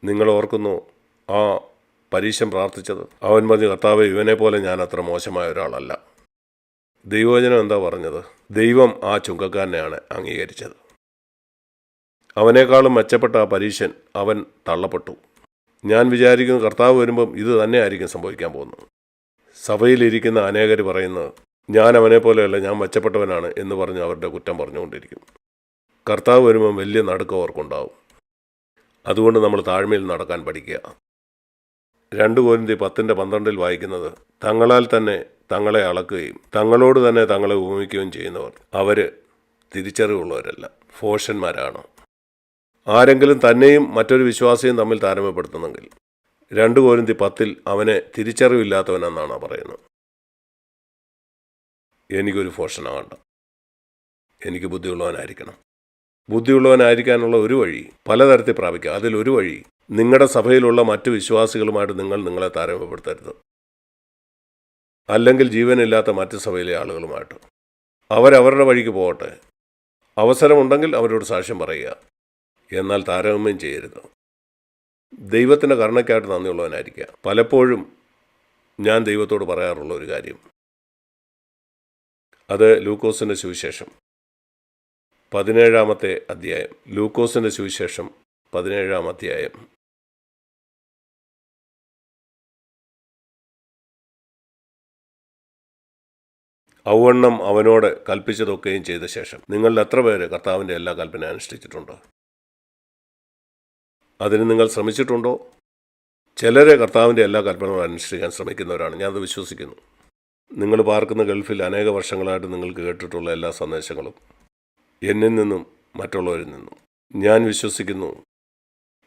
നിങ്ങൾ ഓർക്കുന്നു ആ പരീശൻ പ്രാർത്ഥിച്ചത്? അവൻ പറഞ്ഞു, കർത്താവേ, ഇവനെ പോലെ ഞാൻ അത്ര മോശമായ ഒരാളല്ല. ദൈവവചനം എന്താ പറഞ്ഞത്? ദൈവം ആ ചുങ്കക്കാരനെയാണ് അംഗീകരിച്ചത്. അവനേക്കാളും മെച്ചപ്പെട്ട ആ പരീശൻ അവൻ തള്ളപ്പെട്ടു. ഞാൻ വിചാരിക്കുന്നു കർത്താവ് വരുമ്പം ഇത് തന്നെ ആയിരിക്കും സംഭവിക്കാൻ പോകുന്നത്. സഭയിലിരിക്കുന്ന അനേകർ പറയുന്നത് ഞാൻ അവനെ പോലെയല്ല, ഞാൻ മെച്ചപ്പെട്ടവനാണ് എന്ന് പറഞ്ഞ് അവരുടെ കുറ്റം പറഞ്ഞുകൊണ്ടിരിക്കും. കർത്താവ് വരുമ്പം വലിയ നടുക്കം അവർക്കുണ്ടാവും. അതുകൊണ്ട് നമ്മൾ താഴ്മയിൽ നടക്കാൻ പഠിക്കുക. 2 കൊരിന്ത്യർ 10:12 വായിക്കുന്നത്, തങ്ങളാൽ തന്നെ തങ്ങളെ അളക്കുകയും തങ്ങളോട് തന്നെ തങ്ങളെ ഉപമിക്കുകയും ചെയ്യുന്നവർ അവർ തിരിച്ചറിവുള്ളവരല്ല, ഭോഷന്മാരാണ്. ആരെങ്കിലും തന്നെയും മറ്റൊരു വിശ്വാസിയും തമ്മിൽ താരതമ്യപ്പെടുത്തുന്നെങ്കിൽ 2 കൊരിന്ത്യർ 10 അവനെ തിരിച്ചറിവില്ലാത്തവനെന്നാണ് പറയുന്നത്. എനിക്കൊരു ഭോഷനാകണ്ട, എനിക്ക് ബുദ്ധിയുള്ളവനായിരിക്കണം. ബുദ്ധിയുള്ളവനായിരിക്കാനുള്ള ഒരു വഴി പലതരത്തിൽ പ്രാപിക്കുക. അതിലൊരു വഴി നിങ്ങളുടെ സഭയിലുള്ള മറ്റു വിശ്വാസികളുമായിട്ട് നിങ്ങളെ താരതമ്യപ്പെടുത്തരുത്. അല്ലെങ്കിൽ ജീവനില്ലാത്ത മറ്റ് സഭയിലെ ആളുകളുമായിട്ട്. അവരവരുടെ വഴിക്ക് പോകട്ടെ. അവസരമുണ്ടെങ്കിൽ അവരോട് സാക്ഷ്യം പറയുക. എന്നാൽ താരതമ്യം ചെയ്യരുത്. ദൈവത്തിൻ്റെ കരുണയ്ക്കായിട്ട് നന്ദിയുള്ളവനായിരിക്കുക. പലപ്പോഴും ഞാൻ ദൈവത്തോട് പറയാറുള്ള ഒരു കാര്യം, അത് ലൂക്കോസിൻ്റെ സുവിശേഷം 17-ാമത്തെ അധ്യായം. ലൂക്കോസിൻ്റെ സുവിശേഷം 17-ാം അധ്യായം. ഔവണ്ണം അവനോട് കൽപ്പിച്ചതൊക്കെയും ചെയ്ത ശേഷം നിങ്ങളിൽ എത്ര പേര് കർത്താവിൻ്റെ എല്ലാ കൽപ്പന അനുഷ്ഠിച്ചിട്ടുണ്ട്? അതിന് നിങ്ങൾ ശ്രമിച്ചിട്ടുണ്ടോ? ചിലരെ കർത്താവിൻ്റെ എല്ലാ കൽപ്പനകളും അനുഷ്ഠിക്കാൻ ശ്രമിക്കുന്നവരാണ്. ഞാനത് വിശ്വസിക്കുന്നു. നിങ്ങൾ പാർക്കുന്ന ഗൾഫിൽ അനേക വർഷങ്ങളായിട്ട് നിങ്ങൾക്ക് കേട്ടിട്ടുള്ള എല്ലാ സന്ദേശങ്ങളും എന്നിൽ നിന്നും മറ്റുള്ളവരിൽ നിന്നും ഞാൻ വിശ്വസിക്കുന്നു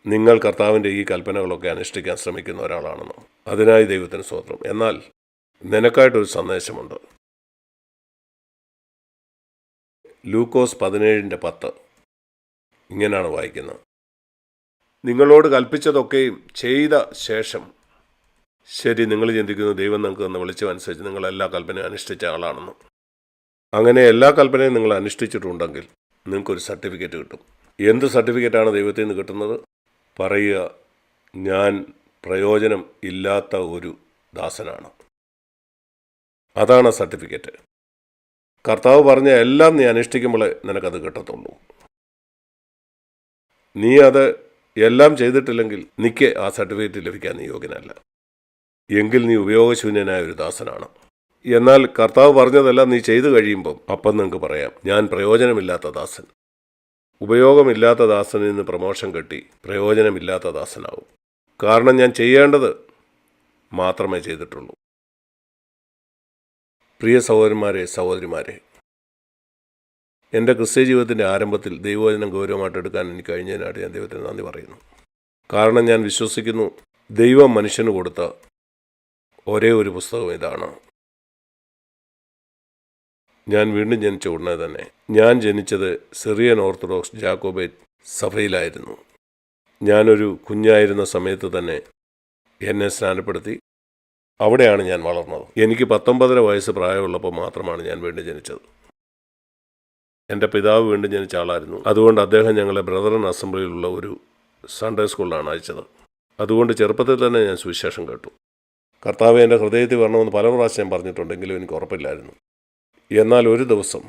നിങ്ങൾ കർത്താവിൻ്റെ ഈ കൽപ്പനകളൊക്കെ അനുഷ്ഠിക്കാൻ ശ്രമിക്കുന്ന ഒരാളാണെന്ന്. അതിനായി ദൈവത്തിന് സ്തോത്രം. എന്നാൽ നിനക്കായിട്ടൊരു സന്ദേശമുണ്ട്. ലൂക്കോസ് 17:10 ഇങ്ങനെയാണ് വായിക്കുന്നത്: നിങ്ങളോട് കൽപ്പിച്ചതൊക്കെയും ചെയ്ത ശേഷം. ശരി, നിങ്ങൾ ചിന്തിക്കുന്നു ദൈവം നിങ്ങൾക്ക് തന്ന വെളിച്ചമനുസരിച്ച് നിങ്ങൾ എല്ലാ കൽപ്പനയും അനുഷ്ഠിച്ച ആളാണെന്ന്. അങ്ങനെ എല്ലാ കൽപ്പനയും നിങ്ങൾ അനുഷ്ഠിച്ചിട്ടുണ്ടെങ്കിൽ നിങ്ങൾക്കൊരു സർട്ടിഫിക്കറ്റ് കിട്ടും. എന്ത് സർട്ടിഫിക്കറ്റാണ് ദൈവത്തിൽ നിന്ന് കിട്ടുന്നത്? പറയുക, ഞാൻ പ്രയോജനം ഇല്ലാത്ത ഒരു ദാസനാണ്. അതാണ് സർട്ടിഫിക്കറ്റ്. കർത്താവ് പറഞ്ഞ എല്ലാം നീ അനുഷ്ഠിക്കുമ്പോൾ നിനക്കത് കിട്ടത്തുള്ളൂ. നീ അത് എല്ലാം ചെയ്തിട്ടില്ലെങ്കിൽ നിനക്ക് ആ സർട്ടിഫിക്കറ്റ് ലഭിക്കാൻ നീ യോഗ്യനല്ല. എങ്കിൽ നീ ഉപയോഗശൂന്യനായ ഒരു ദാസനാണ്. എന്നാൽ കർത്താവ് പറഞ്ഞതെല്ലാം നീ ചെയ്തു കഴിയുമ്പം അപ്പം നിങ്ങൾക്ക് പറയാം, ഞാൻ പ്രയോജനമില്ലാത്ത ദാസൻ. ഉപയോഗമില്ലാത്ത ദാസനിൽ നിന്ന് പ്രമോഷൻ കിട്ടി പ്രയോജനമില്ലാത്ത ദാസനാവും. കാരണം ഞാൻ ചെയ്യേണ്ടത് മാത്രമേ ചെയ്തിട്ടുള്ളൂ. പ്രിയ സഹോദരന്മാരെ, സഹോദരിമാരെ, എൻ്റെ ക്രിസ്ത്യ ജീവിതത്തിൻ്റെ ആരംഭത്തിൽ ദൈവവചനം ഗൗരവമായിട്ട് എടുക്കാൻ എനിക്ക് കഴിഞ്ഞതിനായിട്ട് ഞാൻ ദൈവത്തിന് നന്ദി പറയുന്നു. കാരണം ഞാൻ വിശ്വസിക്കുന്നു ദൈവം മനുഷ്യന് കൊടുത്ത ഒരേ ഒരു പുസ്തകം ഇതാണ്. ഞാൻ വീണ്ടും ജനിച്ച ഉടനെ തന്നെ, ഞാൻ ജനിച്ചത് സിറിയൻ ഓർത്തഡോക്സ് ജാക്കോബൈറ്റ് സഭയിലായിരുന്നു. ഞാനൊരു കുഞ്ഞായിരുന്ന സമയത്ത് തന്നെ എന്നെ സ്നാനപ്പെടുത്തി. അവിടെയാണ് ഞാൻ വളർന്നത്. എനിക്ക് 19.5 വയസ്സ് പ്രായമുള്ളപ്പോൾ മാത്രമാണ് ഞാൻ വീണ്ടും ജനിച്ചത്. എൻ്റെ പിതാവ് വീണ്ടും ജനിച്ച ആളായിരുന്നു. അതുകൊണ്ട് അദ്ദേഹം ഞങ്ങളെ ബ്രദറൻ അസംബ്ലിയിലുള്ള ഒരു സൺഡേ സ്കൂളിലാണ് അയച്ചത്. അതുകൊണ്ട് ചെറുപ്പത്തിൽ തന്നെ ഞാൻ സുവിശേഷം കേട്ടു. കർത്താവ് എൻ്റെ ഹൃദയത്തിൽ വരണമെന്ന് പല പ്രാവശ്യം ഞാൻ പറഞ്ഞിട്ടുണ്ടെങ്കിലും എനിക്ക് ഉറപ്പില്ലായിരുന്നു. എന്നാൽ ഒരു ദിവസം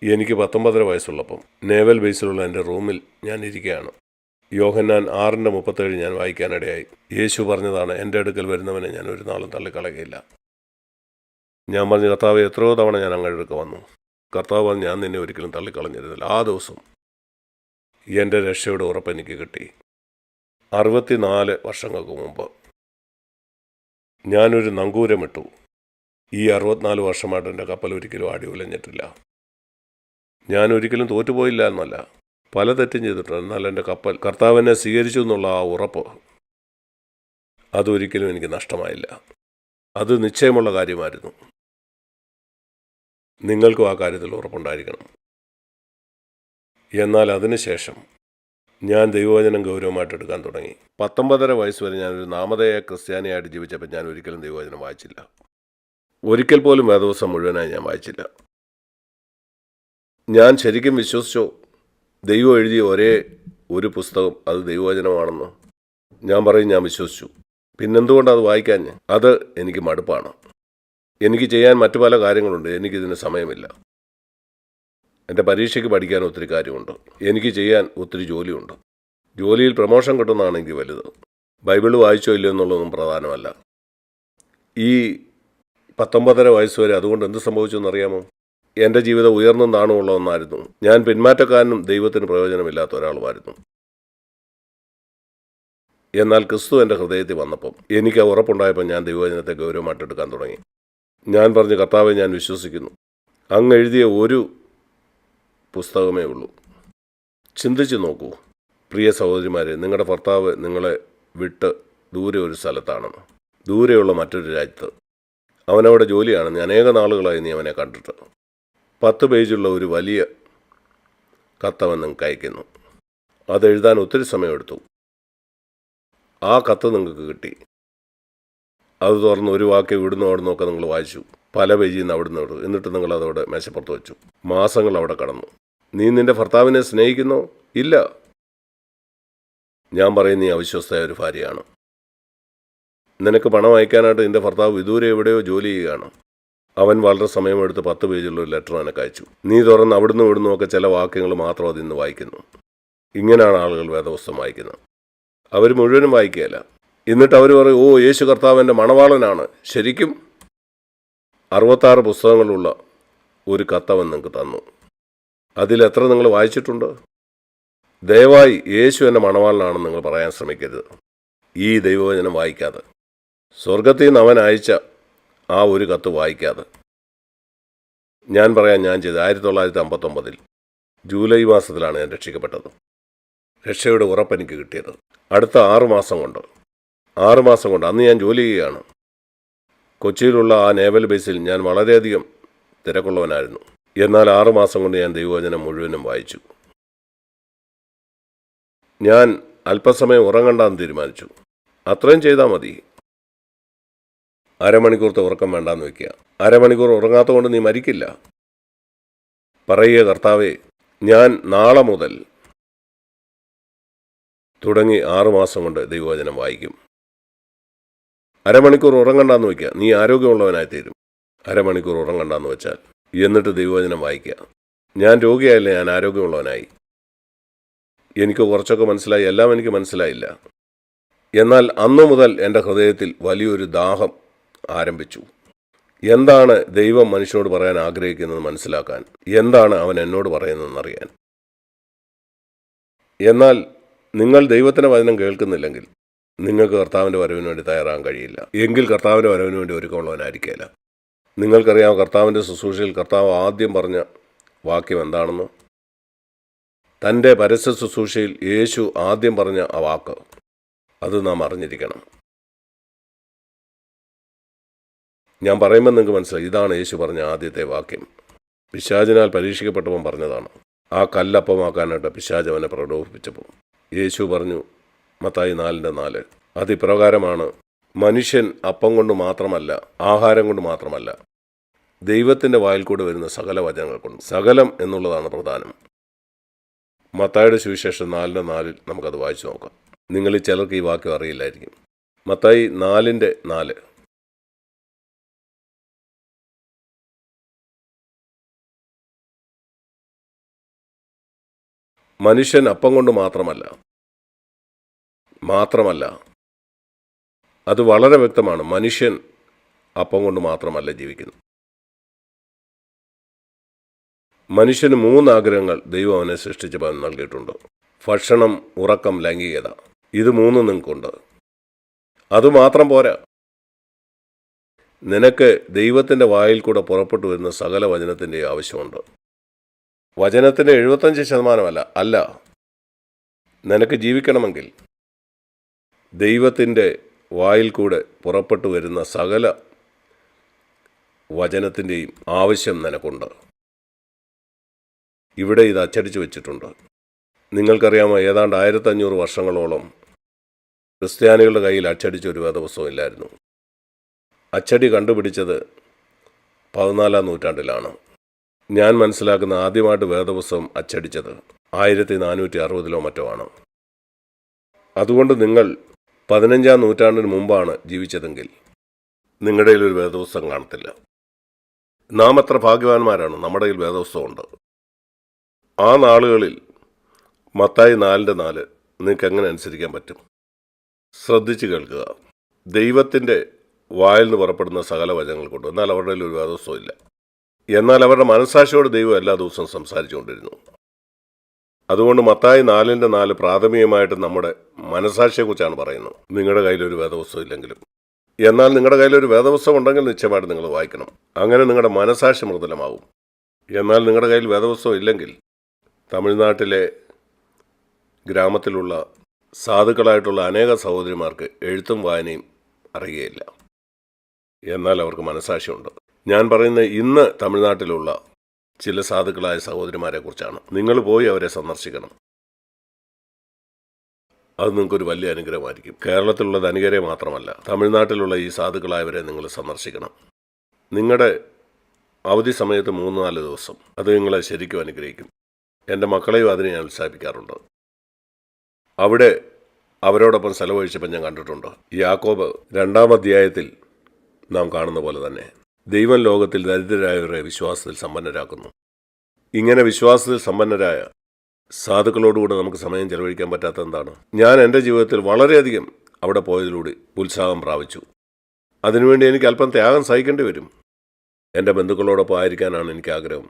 എനിക്ക് 19.5 വയസ്സുള്ളപ്പം നേവൽ ബേസിലുള്ള എൻ്റെ റൂമിൽ ഞാൻ ഇരിക്കുകയാണ്. യോഹന്നാൻ 6:37 ഞാൻ വായിക്കാനിടയായി. യേശു പറഞ്ഞതാണ്, എൻ്റെ അടുക്കൽ വരുന്നവനെ ഞാൻ ഒരു നാളും തള്ളിക്കളയുകയില്ല. ഞാൻ പറഞ്ഞു, കർത്താവ് എത്രയോ തവണ ഞാൻ അങ്ങയുടെ അടുക്ക വന്നു. കർത്താവ് പറഞ്ഞു, ഞാൻ നിന്നെ ഒരിക്കലും തള്ളിക്കളഞ്ഞിരുന്നില്ല. ആ ദിവസം എൻ്റെ രക്ഷയുടെ ഉറപ്പ് എനിക്ക് കിട്ടി. 64 വർഷങ്ങൾക്ക് മുമ്പ് ഞാനൊരു നങ്കൂരമിട്ടു. ഈ 64 വർഷമായിട്ട് എൻ്റെ കപ്പൽ ഒരിക്കലും ആടി ഉലഞ്ഞിട്ടില്ല. ഞാൻ ഒരിക്കലും തോറ്റുപോയില്ല എന്നല്ല, പല തെറ്റും ചെയ്തിട്ടുണ്ട്. എന്നാൽ എൻ്റെ കപ്പൽ കർത്താവിനെ സ്വീകരിച്ചു എന്നുള്ള ആ ഉറപ്പ് അതൊരിക്കലും എനിക്ക് നഷ്ടമായില്ല. അത് നിശ്ചയമുള്ള കാര്യമായിരുന്നു. നിങ്ങൾക്കും ആ കാര്യത്തിൽ ഉറപ്പുണ്ടായിരിക്കണം. എന്നാൽ അതിനുശേഷം ഞാൻ ദൈവവചനം ഗൗരവമായിട്ട് എടുക്കാൻ തുടങ്ങി. 19.5 വയസ്സ് വരെ ഞാനൊരു നാമധേയ ക്രിസ്ത്യാനിയായിട്ട് ജീവിച്ചപ്പോൾ ഞാൻ ഒരിക്കലും ദൈവവചനം വായിച്ചില്ല. ഒരിക്കൽ പോലും വേദപുസ്തകം മുഴുവനായി ഞാൻ വായിച്ചില്ല. ഞാൻ ശരിക്കും വിശ്വസിച്ചോ ദൈവം എഴുതിയ ഒരേ ഒരു പുസ്തകം അത് ദൈവവചനമാണെന്ന്? ഞാൻ പറയും, ഞാൻ വിശ്വസിച്ചു. പിന്നെന്തുകൊണ്ട് അത് വായിക്കാൻ? അത് എനിക്ക് മടുപ്പാണ്. എനിക്ക് ചെയ്യാൻ മറ്റു പല കാര്യങ്ങളുണ്ട്. എനിക്കിതിന് സമയമില്ല. എൻ്റെ പരീക്ഷയ്ക്ക് പഠിക്കാൻ ഒത്തിരി കാര്യമുണ്ട്. എനിക്ക് ചെയ്യാൻ ഒത്തിരി ജോലിയുണ്ട്. ജോലിയിൽ പ്രമോഷൻ കിട്ടുന്നതാണ് എനിക്ക് വലുത്. ബൈബിൾ വായിച്ചോ ഇല്ലയോ എന്നുള്ളതൊന്നും പ്രധാനമല്ല. ഈ 19.5 വയസ്സ് വരെ അതുകൊണ്ട് എന്ത് സംഭവിച്ചെന്നറിയാമോ? എൻ്റെ ജീവിതം ഉയർന്നും താണുമുള്ള ഒന്നായിരുന്നു. ഞാൻ പിന്മാറ്റക്കാരനും ദൈവത്തിന് പ്രയോജനമില്ലാത്ത ഒരാളുമായിരുന്നു. എന്നാൽ ക്രിസ്തു എൻ്റെ ഹൃദയത്തിൽ വന്നപ്പം എനിക്ക് ഉറപ്പുണ്ടായപ്പോൾ ഞാൻ ദൈവവചനത്തെ ഗൗരവമായിട്ട് എടുക്കാൻ തുടങ്ങി. ഞാൻ പറഞ്ഞു, കർത്താവെ, ഞാൻ വിശ്വസിക്കുന്നു. അങ്ങ് എഴുതിയ ഒരു പുസ്തകമേ ഉള്ളൂ. ചിന്തിച്ച് നോക്കൂ പ്രിയ സഹോദരിമാരെ, നിങ്ങളുടെ ഭർത്താവ് നിങ്ങളെ വിട്ട് ദൂരെ ഒരു സ്ഥലത്താണെന്ന്, ദൂരെയുള്ള മറ്റൊരു രാജ്യത്ത്. അവനവിടെ ജോലിയാണെന്ന് അനേക നാളുകളായി നീ അവനെ കണ്ടിട്ട് 10 പേജുള്ള ഒരു വലിയ കത്തവൻ നിങ്ങൾക്ക് അയക്കുന്നു. അതെഴുതാൻ ഒത്തിരി സമയമെടുത്തു. ആ കത്ത് നിങ്ങൾക്ക് കിട്ടി. അത് തുറന്ന് ഒരു വാക്ക് ഇവിടുന്ന് അവിടുന്നൊക്കെ നിങ്ങൾ വായിച്ചു. പല പേജിൽ നിന്ന് അവിടുന്ന് എടുത്തു. എന്നിട്ട് നിങ്ങൾ അതവിടെ മേശപ്പുറത്ത് വെച്ചു. മാസങ്ങൾ അവിടെ കടന്നു. നീ നിന്റെ ഭർത്താവിനെ സ്നേഹിക്കുന്നോ? ഇല്ല. ഞാൻ പറയുന്ന ഈ അവിശ്വസ്തയായ ഒരു ഭാര്യയാണ്. നിനക്ക് പണം അയക്കാനായിട്ട് നിന്റെ ഭർത്താവ് വിദൂരെ എവിടെയോ ജോലി ചെയ്യുകയാണ്. അവൻ വളരെ സമയമെടുത്ത് 10 പേജുള്ള ഒരു ലെറ്റർ എനിക്ക് അയച്ചു. നീ തുറന്ന് അവിടുന്ന് ഇവിടുന്നും ഒക്കെ ചില വാക്യങ്ങൾ മാത്രം അതിൽ നിന്ന് വായിക്കുന്നു. ഇങ്ങനെയാണ് ആളുകൾ വേദപുസ്തകം വായിക്കുന്നത്. അവർ മുഴുവനും വായിക്കുകയല്ല. എന്നിട്ട് അവർ പറയും, ഓ, യേശു കർത്താവിൻ്റെ മണവാളനാണ്. ശരിക്കും 66 പുസ്തകങ്ങളുള്ള ഒരു കത്തവൻ നിങ്ങൾക്ക് തന്നു. അതിലെത്ര നിങ്ങൾ വായിച്ചിട്ടുണ്ട്? ദയവായി യേശു എൻ്റെ മണവാളനാണെന്ന് നിങ്ങൾ പറയാൻ ശ്രമിക്കരുത്, ഈ ദൈവവചനം വായിക്കാതെ. സ്വർഗത്തിൽ നിന്ന് അവൻ അയച്ച ആ ഒരു കത്ത് വായിക്കാതെ. ഞാൻ ചെയ്തത് 1959 ജൂലൈ മാസത്തിലാണ് ഞാൻ രക്ഷിക്കപ്പെട്ടത്. രക്ഷയുടെ ഉറപ്പെനിക്ക് കിട്ടിയത് അടുത്ത 6 മാസം കൊണ്ട്. അന്ന് ഞാൻ ജോലി ചെയ്യുകയാണ്. കൊച്ചിയിലുള്ള ആ നേവൽ ബേസിൽ ഞാൻ വളരെയധികം തിരക്കുള്ളവനായിരുന്നു. എന്നാൽ 6 മാസം കൊണ്ട് ഞാൻ ദൈവവചനം മുഴുവനും വായിച്ചു. ഞാൻ അല്പസമയം ഉറങ്ങണ്ടെന്ന് തീരുമാനിച്ചു. അത്രയും ചെയ്താൽ മതി. അരമണിക്കൂറത്തെ ഉറക്കം വേണ്ടാന്ന് വയ്ക്കുക. അരമണിക്കൂർ ഉറങ്ങാത്ത കൊണ്ട് നീ മരിക്കില്ല. പറയുക, കർത്താവേ, ഞാൻ നാളെ മുതൽ തുടങ്ങി 6 മാസം കൊണ്ട് ദൈവവചനം വായിക്കും. അരമണിക്കൂർ ഉറങ്ങണ്ടെന്ന് വയ്ക്കുക. നീ ആരോഗ്യമുള്ളവനായി തീരും. അരമണിക്കൂർ ഉറങ്ങണ്ടെന്ന് വെച്ചാൽ. എന്നിട്ട് ദൈവവചനം വായിക്കുക. ഞാൻ രോഗിയായില്ല, ഞാൻ ആരോഗ്യമുള്ളവനായി. എനിക്ക് കുറച്ചൊക്കെ മനസ്സിലായി, എല്ലാം എനിക്ക് മനസ്സിലായില്ല. എന്നാൽ അന്നു മുതൽ എൻ്റെ ഹൃദയത്തിൽ വലിയൊരു ദാഹം ആരംഭിച്ചു. എന്താണ് ദൈവം മനുഷ്യനോട് പറയാൻ ആഗ്രഹിക്കുന്നത് മനസ്സിലാക്കാൻ, എന്താണ് അവൻ എന്നോട് പറയുന്നതെന്നറിയാൻ. എന്നാൽ നിങ്ങൾ ദൈവത്തിൻ്റെ വചനം കേൾക്കുന്നില്ലെങ്കിൽ നിങ്ങൾക്ക് കർത്താവിൻ്റെ വരവിന് വേണ്ടി തയ്യാറാകാൻ കഴിയില്ല. എങ്കിൽ കർത്താവിൻ്റെ വരവിന് വേണ്ടി ഒരുക്കമുള്ളവനായിരിക്കില്ല. നിങ്ങൾക്കറിയാം, കർത്താവിൻ്റെ ശുശ്രൂഷയിൽ കർത്താവ് ആദ്യം പറഞ്ഞ വാക്യം എന്താണെന്ന്. തൻ്റെ പരസ്യ ശുശ്രൂഷയിൽ യേശു ആദ്യം പറഞ്ഞ ആ വാക്ക്, അത് നാം അറിഞ്ഞിരിക്കണം. ഞാൻ പറയുമ്പോൾ നിങ്ങൾക്ക് മനസ്സിലായി, ഇതാണ് യേശു പറഞ്ഞ ആദ്യത്തെ വാക്യം. പിശാചിനാൽ പരീക്ഷിക്കപ്പെട്ടവൻ പറഞ്ഞതാണ്. ആ കല്ലപ്പമാക്കാനായിട്ട് പിശാച് അവനെ പ്രലോഭിപ്പിച്ചപ്പോൾ യേശു പറഞ്ഞു, മത്തായി 4:4, അതിപ്രകാരമാണ് മനുഷ്യൻ അപ്പം കൊണ്ട് മാത്രമല്ല, ആഹാരം കൊണ്ട് മാത്രമല്ല, ദൈവത്തിൻ്റെ വായിൽ കൂടെ വരുന്ന സകല വചനങ്ങൾ കൊണ്ട്. സകലം എന്നുള്ളതാണ് പ്രധാനം. മത്തായിയുടെ സുവിശേഷം 4:4 നമുക്കത് വായിച്ചു നോക്കാം. നിങ്ങളിൽ ചിലർക്ക് ഈ വാക്യം അറിയില്ലായിരിക്കും. മത്തായി 4:4. മനുഷ്യൻ അപ്പം കൊണ്ട് മാത്രമല്ല, അത് വളരെ വ്യക്തമാണ്. മനുഷ്യൻ അപ്പം കൊണ്ട് മാത്രമല്ല ജീവിക്കുന്നത്. മനുഷ്യന് 3 ആഗ്രഹങ്ങൾ ദൈവം അവനെ സൃഷ്ടിച്ചപ്പോൾ നൽകിയിട്ടുണ്ട്. ഭക്ഷണം, ഉറക്കം, ലൈംഗികത. ഇത് 3 നിങ്ങൾക്കുണ്ട്. അതുമാത്രം പോരാ, നിനക്ക് ദൈവത്തിൻ്റെ വായിൽ കൂടെ പുറപ്പെട്ടു വരുന്ന സകല വചനത്തിൻ്റെ ആവശ്യമുണ്ട്. വചനത്തിൻ്റെ 75% അല്ല. നിനക്ക് ജീവിക്കണമെങ്കിൽ ദൈവത്തിൻ്റെ വായിൽ കൂടെ പുറപ്പെട്ടു വരുന്ന സകല വചനത്തിൻ്റെയും ആവശ്യം നിനക്കുണ്ട്. ഇവിടെ ഇത് അച്ചടിച്ചു വച്ചിട്ടുണ്ട്. നിങ്ങൾക്കറിയാമോ, ഏതാണ്ട് 1500 വർഷങ്ങളോളം ക്രിസ്ത്യാനികളുടെ കയ്യിൽ അച്ചടിച്ച ഒരു വേദപുസ്തകം ഇല്ലായിരുന്നു. അച്ചടി കണ്ടുപിടിച്ചത് 14-ാം നൂറ്റാണ്ടിലാണ്. ഞാൻ മനസ്സിലാക്കുന്ന ആദ്യമായിട്ട് വേദപുസ്തകം അച്ചടിച്ചത് 1460-ലോ മറ്റോ ആണ്. അതുകൊണ്ട് നിങ്ങൾ 15-ാം നൂറ്റാണ്ടിന് മുമ്പാണ് ജീവിച്ചതെങ്കിൽ നിങ്ങളുടെ കയ്യിൽ ഒരു വേദപുസ്തകം കാണത്തില്ല. നാം എത്ര ഭാഗ്യവാന്മാരാണ്, നമ്മുടെ കയ്യിൽ വേദപുസ്തകമുണ്ട്. ആ നാളുകളിൽ മത്തായി 4:4 നിങ്ങൾക്ക് എങ്ങനെ അനുസരിക്കാൻ പറ്റും? ശ്രദ്ധിച്ച് കേൾക്കുക. ദൈവത്തിൻ്റെ വായിൽ നിന്ന് പുറപ്പെടുന്ന സകല വചനങ്ങൾ കൊണ്ട്. എന്നാൽ അവരുടെ കയ്യിൽ ഒരു വേദപുസ്തകം ഇല്ല. എന്നാൽ അവരുടെ മനസ്സാക്ഷിയോട് ദൈവം എല്ലാ ദിവസവും സംസാരിച്ചുകൊണ്ടിരുന്നു. അതുകൊണ്ട് മത്തായി 4:4 പ്രാഥമികമായിട്ട് നമ്മുടെ മനസ്സാക്ഷിയെക്കുറിച്ചാണ് പറയുന്നത്. നിങ്ങളുടെ കയ്യിലൊരു വേദപുസ്തകം ഇല്ലെങ്കിലും. എന്നാൽ നിങ്ങളുടെ കയ്യിലൊരു വേദപുസ്തകം ഉണ്ടെങ്കിൽ നിശ്ചയമായിട്ട് നിങ്ങൾ വായിക്കണം. അങ്ങനെ നിങ്ങളുടെ മനസ്സാക്ഷി മൃദുലമാവും. എന്നാൽ നിങ്ങളുടെ കയ്യിൽ വേദപുസ്തകം ഇല്ലെങ്കിൽ തമിഴ്നാട്ടിലെ ഗ്രാമത്തിലുള്ള സാധുക്കളായിട്ടുള്ള അനേക സഹോദരിമാർക്ക് എഴുത്തും വായനയും അറിയുകയില്ല. എന്നാൽ അവർക്ക് മനസ്സാക്ഷിയുണ്ട്. ഞാൻ പറയുന്നത് ഇന്ന് തമിഴ്നാട്ടിലുള്ള ചില സാധുക്കളായ സഹോദരിമാരെക്കുറിച്ചാണ്. നിങ്ങൾ പോയി അവരെ സന്ദർശിക്കണം. അത് നിങ്ങൾക്കൊരു വലിയ അനുഗ്രഹമായിരിക്കും. കേരളത്തിലുള്ള ധനികരെ മാത്രമല്ല, തമിഴ്നാട്ടിലുള്ള ഈ സാധുക്കളായവരെ നിങ്ങൾ സന്ദർശിക്കണം. നിങ്ങളുടെ അവധി സമയത്ത് 3-4 ദിവസം അത് നിങ്ങളെ ശരിക്കും അനുഗ്രഹിക്കും. എൻ്റെ മക്കളെയും അതിനെ ഞാൻ ഉത്സാഹിപ്പിക്കാറുണ്ട്. അവിടെ അവരോടൊപ്പം ചെലവഴിച്ചപ്പോൾ ഞാൻ കണ്ടിട്ടുണ്ട്. യാക്കോബ് 2-ാം അധ്യായത്തിൽ നാം കാണുന്ന പോലെ തന്നെ ദൈവം ലോകത്തിൽ ദരിദ്രരായവരെ വിശ്വാസത്തിൽ സമ്പന്നരാക്കുന്നു. ഇങ്ങനെ വിശ്വാസത്തിൽ സമ്പന്നരായ സാധുക്കളോടുകൂടെ നമുക്ക് സമയം ചെലവഴിക്കാൻ പറ്റാത്ത എന്താണ്? ഞാൻ എൻ്റെ ജീവിതത്തിൽ വളരെയധികം അവിടെ പോയതിലൂടെ ഉത്സാഹം പ്രാപിച്ചു. അതിനുവേണ്ടി എനിക്ക് അല്പം ത്യാഗം സഹിക്കേണ്ടി വരും. എൻ്റെ ബന്ധുക്കളോടൊപ്പം ആയിരിക്കാനാണ് എനിക്ക് ആഗ്രഹം.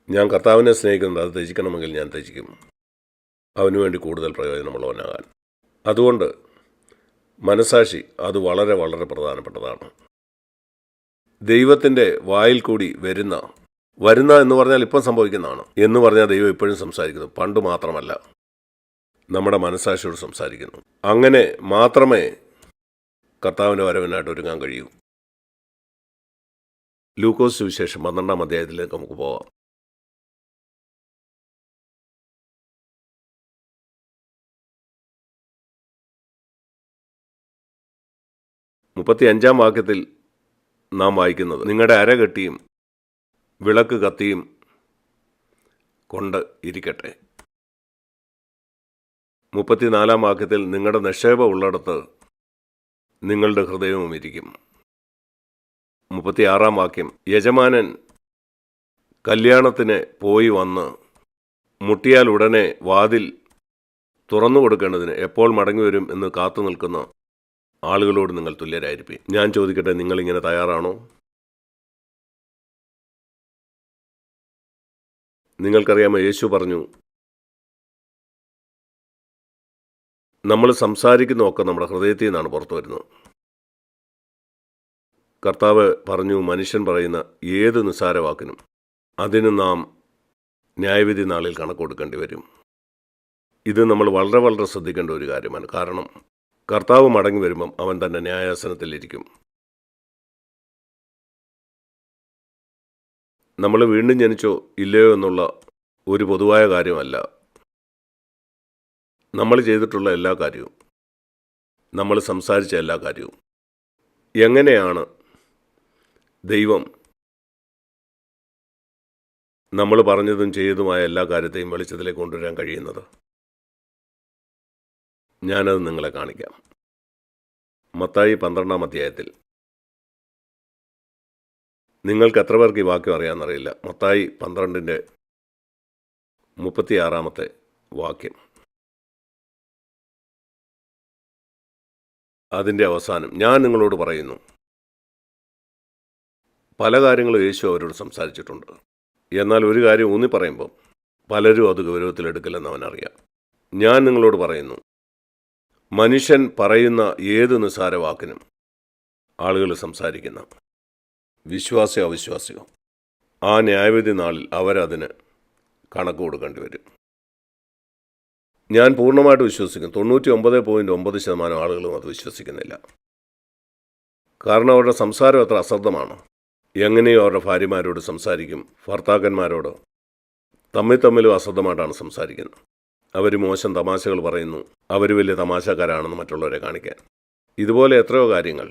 ഞാൻ കർത്താവിനെ സ്നേഹിക്കുന്നത് അത് ത്യജിക്കണമെങ്കിൽ ഞാൻ ത്യജിക്കും, അവനുവേണ്ടി കൂടുതൽ പ്രയോജനമുള്ളവനാകാൻ. അതുകൊണ്ട് മനസാക്ഷി അത് വളരെ വളരെ പ്രധാനപ്പെട്ടതാണ്. ദൈവത്തിൻ്റെ വായിൽ കൂടി വരുന്ന എന്ന് പറഞ്ഞാൽ ഇപ്പം സംഭവിക്കുന്നതാണ്. എന്ന് പറഞ്ഞാൽ ദൈവം ഇപ്പോഴും സംസാരിക്കുന്നു, പണ്ട് മാത്രമല്ല, നമ്മുടെ മനസാക്ഷിയോട് സംസാരിക്കുന്നു. അങ്ങനെ മാത്രമേ കർത്താവിൻ്റെ വരവിനായിട്ട് ഒരുങ്ങാൻ കഴിയൂ. ലൂക്കോസ് സുവിശേഷം 12-ാം അധ്യായത്തിലേക്ക് നമുക്ക് പോകാം. 35-ാം വാക്യത്തിൽ നാം വായിക്കുന്നത്, നിങ്ങളുടെ അര കെട്ടിയും വിളക്ക് കത്തിയും കൊണ്ട് ഇരിക്കട്ടെ. 34-ാം വാക്യത്തിൽ, നിങ്ങളുടെ നിക്ഷേപം ഉള്ളിടത്ത് നിങ്ങളുടെ ഹൃദയവും ഇരിക്കും. 36-ാം വാക്യം, യജമാനൻ കല്യാണത്തിന് പോയി വന്ന് മുട്ടിയാൽ ഉടനെ വാതിൽ തുറന്നു കൊടുക്കേണ്ടതിന് എപ്പോൾ മടങ്ങി വരും എന്ന് കാത്തു നിൽക്കുന്ന ആളുകളോട് നിങ്ങൾ തുല്യരായിരിക്കും. ഞാൻ ചോദിക്കട്ടെ, നിങ്ങളിങ്ങനെ തയ്യാറാണോ? നിങ്ങൾക്കറിയാമോ, യേശു പറഞ്ഞു, നമ്മൾ സംസാരിക്കുന്നതൊക്കെ നമ്മുടെ ഹൃദയത്തിൽ നിന്നാണ് പുറത്തു വരുന്നത്. കർത്താവ് പറഞ്ഞു, മനുഷ്യൻ പറയുന്ന ഏത് നിസ്സാര വാക്കിനും അതിന് നാം ന്യായവിധി നാളിൽ കണക്ക് കൊടുക്കേണ്ടി വരും. ഇത് നമ്മൾ വളരെ വളരെ ശ്രദ്ധിക്കേണ്ട ഒരു കാര്യമാണ്. കാരണം കർത്താവ് മടങ്ങി വരുമ്പം അവൻ തന്നെ ന്യായാസനത്തിലിരിക്കും. നമ്മൾ വീണ്ടും ജനിച്ചോ ഇല്ലയോ എന്നുള്ള ഒരു പൊതുവായ കാര്യമല്ല. നമ്മൾ ചെയ്തിട്ടുള്ള എല്ലാ കാര്യവും, നമ്മൾ സംസാരിച്ച എല്ലാ കാര്യവും, എങ്ങനെയാണ് ദൈവം നമ്മൾ പറഞ്ഞതും ചെയ്തതുമായ എല്ലാ കാര്യത്തെയും വെളിച്ചത്തിലേക്ക് കൊണ്ടുവരാൻ കഴിയുന്നത്? ഞാനത് നിങ്ങളെ കാണിക്കാം. മത്തായി 12-ാം അധ്യായത്തിൽ, നിങ്ങൾക്ക് എത്ര പേർക്ക് ഈ വാക്യം അറിയാമെന്നറിയില്ല. മത്തായി 12-ന്റെ 36-ാമത്തെ വാക്യം, അതിൻ്റെ അവസാനം, ഞാൻ നിങ്ങളോട് പറയുന്നു. പല കാര്യങ്ങളും യേശു അവരോട് സംസാരിച്ചിട്ടുണ്ട്. എന്നാൽ ഒരു കാര്യം ഊന്നി പറയുമ്പം പലരും അത് ഗൗരവത്തിലെടുക്കില്ലെന്ന് അവനറിയാം. ഞാൻ നിങ്ങളോട് പറയുന്നു, മനുഷ്യൻ പറയുന്ന ഏത് നിസ്സാര വാക്കിനും ആളുകൾ സംസാരിക്കുന്ന, വിശ്വാസിയോ അവിശ്വാസിയോ, ആ ന്യായവിധി നാളിൽ അവരതിന് കണക്ക് കൊടുക്കേണ്ടി വരും. ഞാൻ പൂർണ്ണമായിട്ട് വിശ്വസിക്കുന്നു. 99.9% ആളുകളും അത് വിശ്വസിക്കുന്നില്ല. കാരണം അവരുടെ സംസാരം അത്ര അശ്രദ്ധമാണ്. എങ്ങനെയോ അവരുടെ ഭാര്യമാരോട് സംസാരിക്കും, ഭർത്താക്കന്മാരോട് തമ്മിലും അശ്രദ്ധമായിട്ടാണ് സംസാരിക്കുന്നത്. അവർ മോശം തമാശകൾ പറയുന്നു, അവർ വലിയ തമാശക്കാരാണെന്ന് മറ്റുള്ളവരെ കാണിക്കാൻ. ഇതുപോലെ എത്രയോ കാര്യങ്ങൾ.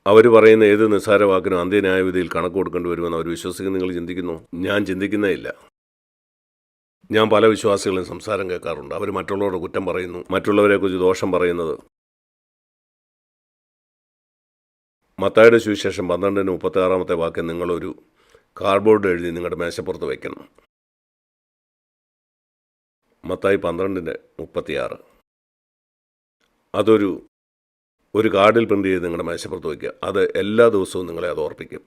അവർ പറയുന്ന ഏത് നിസ്സാര വാക്കിനും അന്ത്യന്യായവിധിയിൽ കണക്ക് കൊടുക്കേണ്ടി വരുമെന്ന് അവർ വിശ്വസിക്കുന്ന നിങ്ങൾ ചിന്തിക്കുന്നു? ഞാൻ ചിന്തിക്കുന്നേ ഇല്ല. ഞാൻ പല വിശ്വാസികളും സംസാരം കേൾക്കാറുണ്ട്. അവർ മറ്റുള്ളവരുടെ കുറ്റം പറയുന്നു, മറ്റുള്ളവരെക്കുറിച്ച് ദോഷം പറയുന്നത്. മത്തായിയുടെ സുവിശേഷം 12-ന്റെ 36-ാമത്തെ വാക്യം നിങ്ങളൊരു കാർഡ്ബോർഡ് എഴുതി നിങ്ങളുടെ മേശപ്പുറത്ത് വയ്ക്കണം. മത്തായി 12-ന്റെ 36. അതൊരു കാർഡിൽ പ്രിൻ്റ് ചെയ്ത് നിങ്ങളുടെ മേശപ്പുറത്ത് വയ്ക്കുക. അത് എല്ലാ ദിവസവും നിങ്ങളെ അത് ഓർപ്പിക്കും.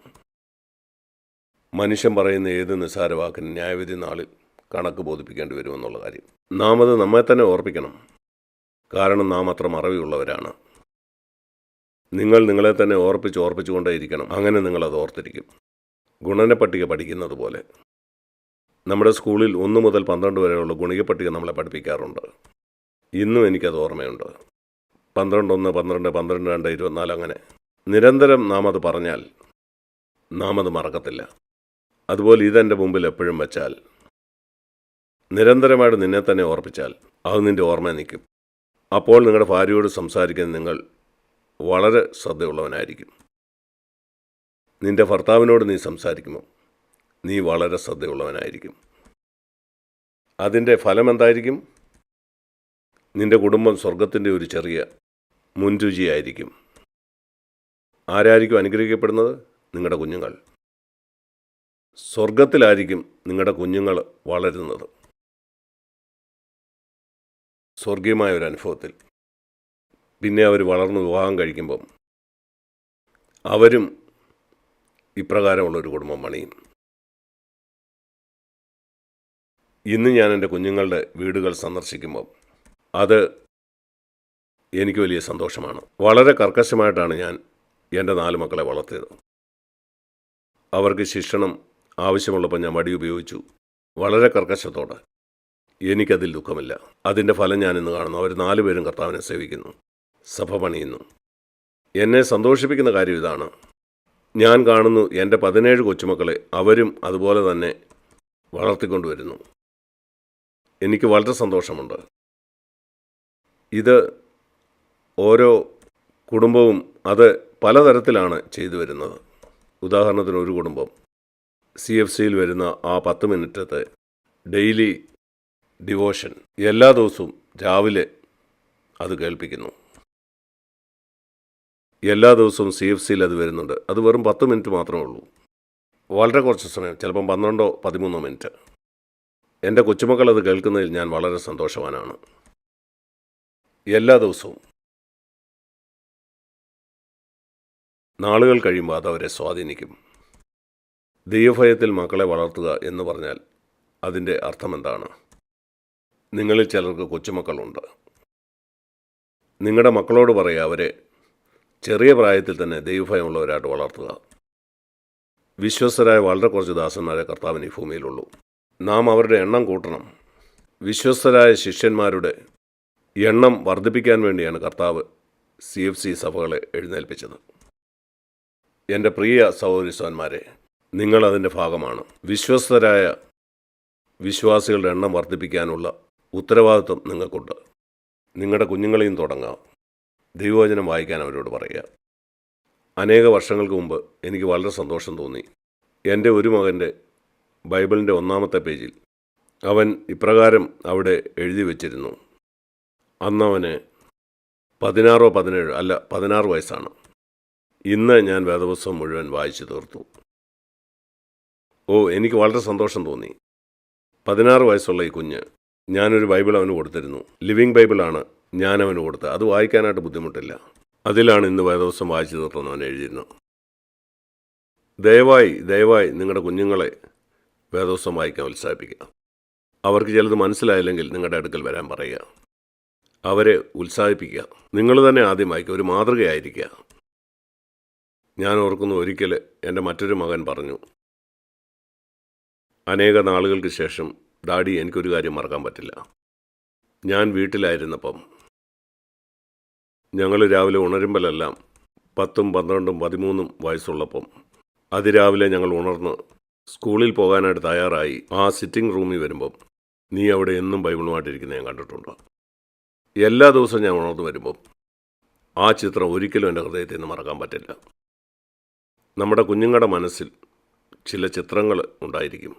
മനുഷ്യൻ പറയുന്ന ഏത് നിസ്സാര വാക്കിന് ന്യായവിധി നാളിൽ കണക്ക് ബോധിപ്പിക്കേണ്ടി വരുമെന്നുള്ള കാര്യം നാം അത് നമ്മെ തന്നെ ഓർപ്പിക്കണം. കാരണം നാം അത്ര മറവിയുള്ളവരാണ്. നിങ്ങൾ നിങ്ങളെ തന്നെ ഓർപ്പിച്ചുകൊണ്ടേയിരിക്കണം. അങ്ങനെ നിങ്ങളത് ഓർത്തിരിക്കും. ഗുണന പട്ടിക പഠിക്കുന്നത് പോലെ നമ്മുടെ സ്കൂളിൽ 1 മുതൽ 12 വരെയുള്ള ഗുണിക പട്ടിക നമ്മളെ പഠിപ്പിക്കാറുണ്ട്. ഇന്നും എനിക്കത് ഓർമ്മയുണ്ട്. 12-1, 12, 12-2, 24, അങ്ങനെ നിരന്തരം നാം അത് പറഞ്ഞാൽ നാം അത് മറക്കത്തില്ല. അതുപോലെ ഇതെൻ്റെ മുമ്പിൽ എപ്പോഴും വെച്ചാൽ, നിരന്തരമായിട്ട് നിന്നെ തന്നെ ഓർപ്പിച്ചാൽ അത് നിൻ്റെ ഓർമ്മ നിൽക്കും. അപ്പോൾ നിങ്ങളുടെ ഭാര്യയോട് സംസാരിക്കാൻ നിങ്ങൾ വളരെ ശ്രദ്ധയുള്ളവനായിരിക്കും. നിന്റെ ഭർത്താവിനോട് നീ സംസാരിക്കുമ്പോൾ നീ വളരെ ശ്രദ്ധയുള്ളവനായിരിക്കും. അതിൻ്റെ ഫലം എന്തായിരിക്കും? നിന്റെ കുടുംബം സ്വർഗത്തിൻ്റെ ഒരു ചെറിയ മുൻരുചിയായിരിക്കും. ആരായിരിക്കും അനുഗ്രഹിക്കപ്പെടുന്നത്? നിങ്ങളുടെ കുഞ്ഞുങ്ങൾ. സ്വർഗത്തിലായിരിക്കും നിങ്ങളുടെ കുഞ്ഞുങ്ങൾ വളരുന്നത്, സ്വർഗീയമായ ഒരു അനുഭവത്തിൽ. പിന്നെ അവർ വളർന്ന് വിവാഹം കഴിക്കുമ്പം അവരും ഇപ്രകാരമുള്ളൊരു കുടുംബം പണിയും. ഇന്ന് ഞാൻ എൻ്റെ കുഞ്ഞുങ്ങളുടെ വീടുകൾ സന്ദർശിക്കുമ്പോൾ അത് എനിക്ക് വലിയ സന്തോഷമാണ്. വളരെ കർക്കശമായിട്ടാണ് ഞാൻ എൻ്റെ 4 മക്കളെ വളർത്തിയത്. അവർക്ക് ശിക്ഷണം ആവശ്യമുള്ളപ്പോൾ ഞാൻ വടി ഉപയോഗിച്ചു, വളരെ കർക്കശത്തോടെ. എനിക്കതിൽ ദുഃഖമില്ല. അതിൻ്റെ ഫലം ഞാൻ ഇന്ന് കാണുന്നു. അവർ 4 പേരും കർത്താവിനെ സേവിക്കുന്നു, സഭ പണിയുന്നു. എന്നെ സന്തോഷിപ്പിക്കുന്ന കാര്യം ഇതാണ്. ഞാൻ കാണുന്നു എൻ്റെ 17 കൊച്ചുമക്കളെ അവരും അതുപോലെ തന്നെ വളർത്തിക്കൊണ്ടുവരുന്നു. എനിക്ക് വളരെ സന്തോഷമുണ്ട്. ഇത് ഓരോ കുടുംബവും അത് പലതരത്തിലാണ് ചെയ്തു വരുന്നത്. ഉദാഹരണത്തിന് ഒരു കുടുംബം CFCയിൽ വരുന്ന ആ 10 മിനിറ്റത്തെ ഡെയിലി ഡിവോഷൻ എല്ലാ ദിവസവും രാവിലെ അത് കേൾപ്പിക്കുന്നു. എല്ലാ ദിവസവും CFCയിൽ അത് വരുന്നുണ്ട്. അത് വെറും 10 മിനിറ്റ് മാത്രമേ ഉള്ളൂ. വളരെ കുറച്ച് സമയം, ചിലപ്പം 12 13 മിനിറ്റ്. എൻ്റെ കൊച്ചുമക്കൾ അത് കേൾക്കുന്നതിൽ ഞാൻ വളരെ സന്തോഷവാനാണ്. എല്ലാ ദിവസവും. നാളുകൾ കഴിയുമ്പോൾ അതവരെ സ്വാധീനിക്കും. ദൈവഭയത്തിൽ മക്കളെ വളർത്തുക എന്ന് പറഞ്ഞാൽ അതിൻ്റെ അർത്ഥം എന്താണ്? നിങ്ങളിൽ ചിലർക്ക് കൊച്ചുമക്കളുണ്ട്. നിങ്ങളുടെ മക്കളോട് പറയുക, അവരെ ചെറിയ പ്രായത്തിൽ തന്നെ ദൈവഭയമുള്ളവരായിട്ട് വളർത്തുക. വിശ്വസ്തരായ വളരെ കുറച്ച് ദാസന്മാരെ കർത്താവിന് ഈ ഭൂമിയിലുള്ളൂ. നാം അവരുടെ എണ്ണം കൂട്ടണം. വിശ്വസ്തരായ ശിഷ്യന്മാരുടെ എണ്ണം വർദ്ധിപ്പിക്കാൻ വേണ്ടിയാണ് കർത്താവ് CFC സഭകളെ എഴുന്നേൽപ്പിച്ചത്. എൻ്റെ പ്രിയ സഹോദരീസഹോദരന്മാരെ, നിങ്ങളതിൻ്റെ ഭാഗമാണ്. വിശ്വസ്തരായ വിശ്വാസികളുടെ എണ്ണം വർദ്ധിപ്പിക്കാനുള്ള ഉത്തരവാദിത്വം നിങ്ങൾക്കുണ്ട്. നിങ്ങളുടെ കുഞ്ഞുങ്ങളെയും തുടങ്ങാം. ദൈവവചനം വായിക്കാൻ അവരോട് പറയുക. അനേക വർഷങ്ങൾക്ക് മുമ്പ് എനിക്ക് വളരെ സന്തോഷം തോന്നി. എൻ്റെ ഒരു മകൻ്റെ ബൈബിളിൻ്റെ 1-ാമത്തെ പേജിൽ അവൻ ഇപ്രകാരം അവിടെ എഴുതി വച്ചിരുന്നു. അന്നവന് 16 വയസ്സാണ്. ഇന്ന് ഞാൻ വേദപുസ്തകം മുഴുവൻ വായിച്ചു തീർത്തു. എനിക്ക് വളരെ സന്തോഷം തോന്നി. 16 വയസ്സുള്ള ഈ കുഞ്ഞ്, ഞാനൊരു ബൈബിൾ അവന് കൊടുത്തിരുന്നു. ലിവിങ് ബൈബിളാണ് ഞാൻ അവന് കൊടുത്തത്. അത് വായിക്കാനായിട്ട് ബുദ്ധിമുട്ടില്ല. അതിലാണ് ഇന്ന് വേദപുസ്തകം വായിച്ചു തീർത്തെന്ന് അവൻ എഴുതിയിരുന്നു. ദയവായി നിങ്ങളുടെ കുഞ്ഞുങ്ങളെ വേദപുസ്തകം വായിക്കാൻ ഉത്സാഹിപ്പിക്കുക. അവർക്ക് ചിലത് മനസ്സിലായില്ലെങ്കിൽ നിങ്ങളുടെ അടുക്കൽ വരാൻ പറയുക. അവരെ ഉത്സാഹിപ്പിക്കുക. നിങ്ങൾ തന്നെ ആദ്യം വായിക്കുക. ഒരു മാതൃകയായിരിക്കുക. ഞാൻ ഓർക്കുന്നു, ഒരിക്കൽ എൻ്റെ മറ്റൊരു മകൻ പറഞ്ഞു, അനേക നാളുകൾക്ക് ശേഷം, ഡാഡി, എനിക്കൊരു കാര്യം മറക്കാൻ പറ്റില്ല. ഞാൻ വീട്ടിലായിരുന്നപ്പം ഞങ്ങൾ രാവിലെ ഉണരുമ്പോഴെല്ലാം 10, 12, 13 വയസ്സുള്ളപ്പം അതിരാവിലെ ഞങ്ങൾ ഉണർന്ന് സ്കൂളിൽ പോകാനായിട്ട് തയ്യാറായി ആ സിറ്റിംഗ് റൂമിൽ വരുമ്പം നീ അവിടെ എന്നും ബൈബിളുമായിട്ടിരിക്കുന്നത് ഞാൻ കണ്ടിട്ടുണ്ട്. എല്ലാ ദിവസവും ഞാൻ ഉണർന്നു വരുമ്പം ആ ചിത്രം ഒരിക്കലും എൻ്റെ ഹൃദയത്തിൽ നിന്ന് മറക്കാൻ പറ്റില്ല. നമ്മുടെ കുഞ്ഞുങ്ങളുടെ മനസ്സിൽ ചില ചിത്രങ്ങൾ ഉണ്ടായിരിക്കും.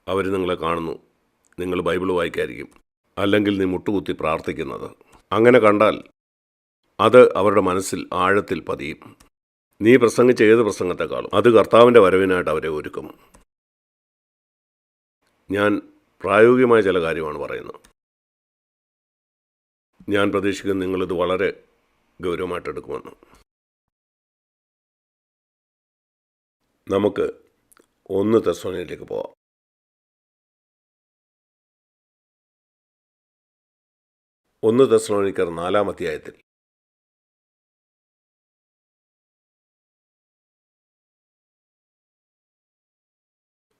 അവർ നിങ്ങളെ കാണുന്നു, നിങ്ങൾ ബൈബിൾ വായിക്കായിരിക്കും, അല്ലെങ്കിൽ നീ മുട്ടുകുത്തി പ്രാർത്ഥിക്കുന്നത്. അങ്ങനെ കണ്ടാൽ അത് അവരുടെ മനസ്സിൽ ആഴത്തിൽ പതിയും. നീ പ്രസംഗിച്ച ഏത് പ്രസംഗത്തെക്കാളും അത് കർത്താവിൻ്റെ വരവിനായിട്ട് അവരെ ഒരുക്കും. ഞാൻ പ്രായോഗികമായ ചില കാര്യമാണ് പറയുന്നത്. ഞാൻ പ്രതീക്ഷിക്കുന്നു നിങ്ങളിത് വളരെ ഗൗരവമായിട്ടെടുക്കുമെന്ന്. നമുക്ക് 1 തെസ്സലോനിക്കയിലേക്ക് പോവാം. 1 തെസ്സലോനിക്കർ 4-ാം അധ്യായത്തിൽ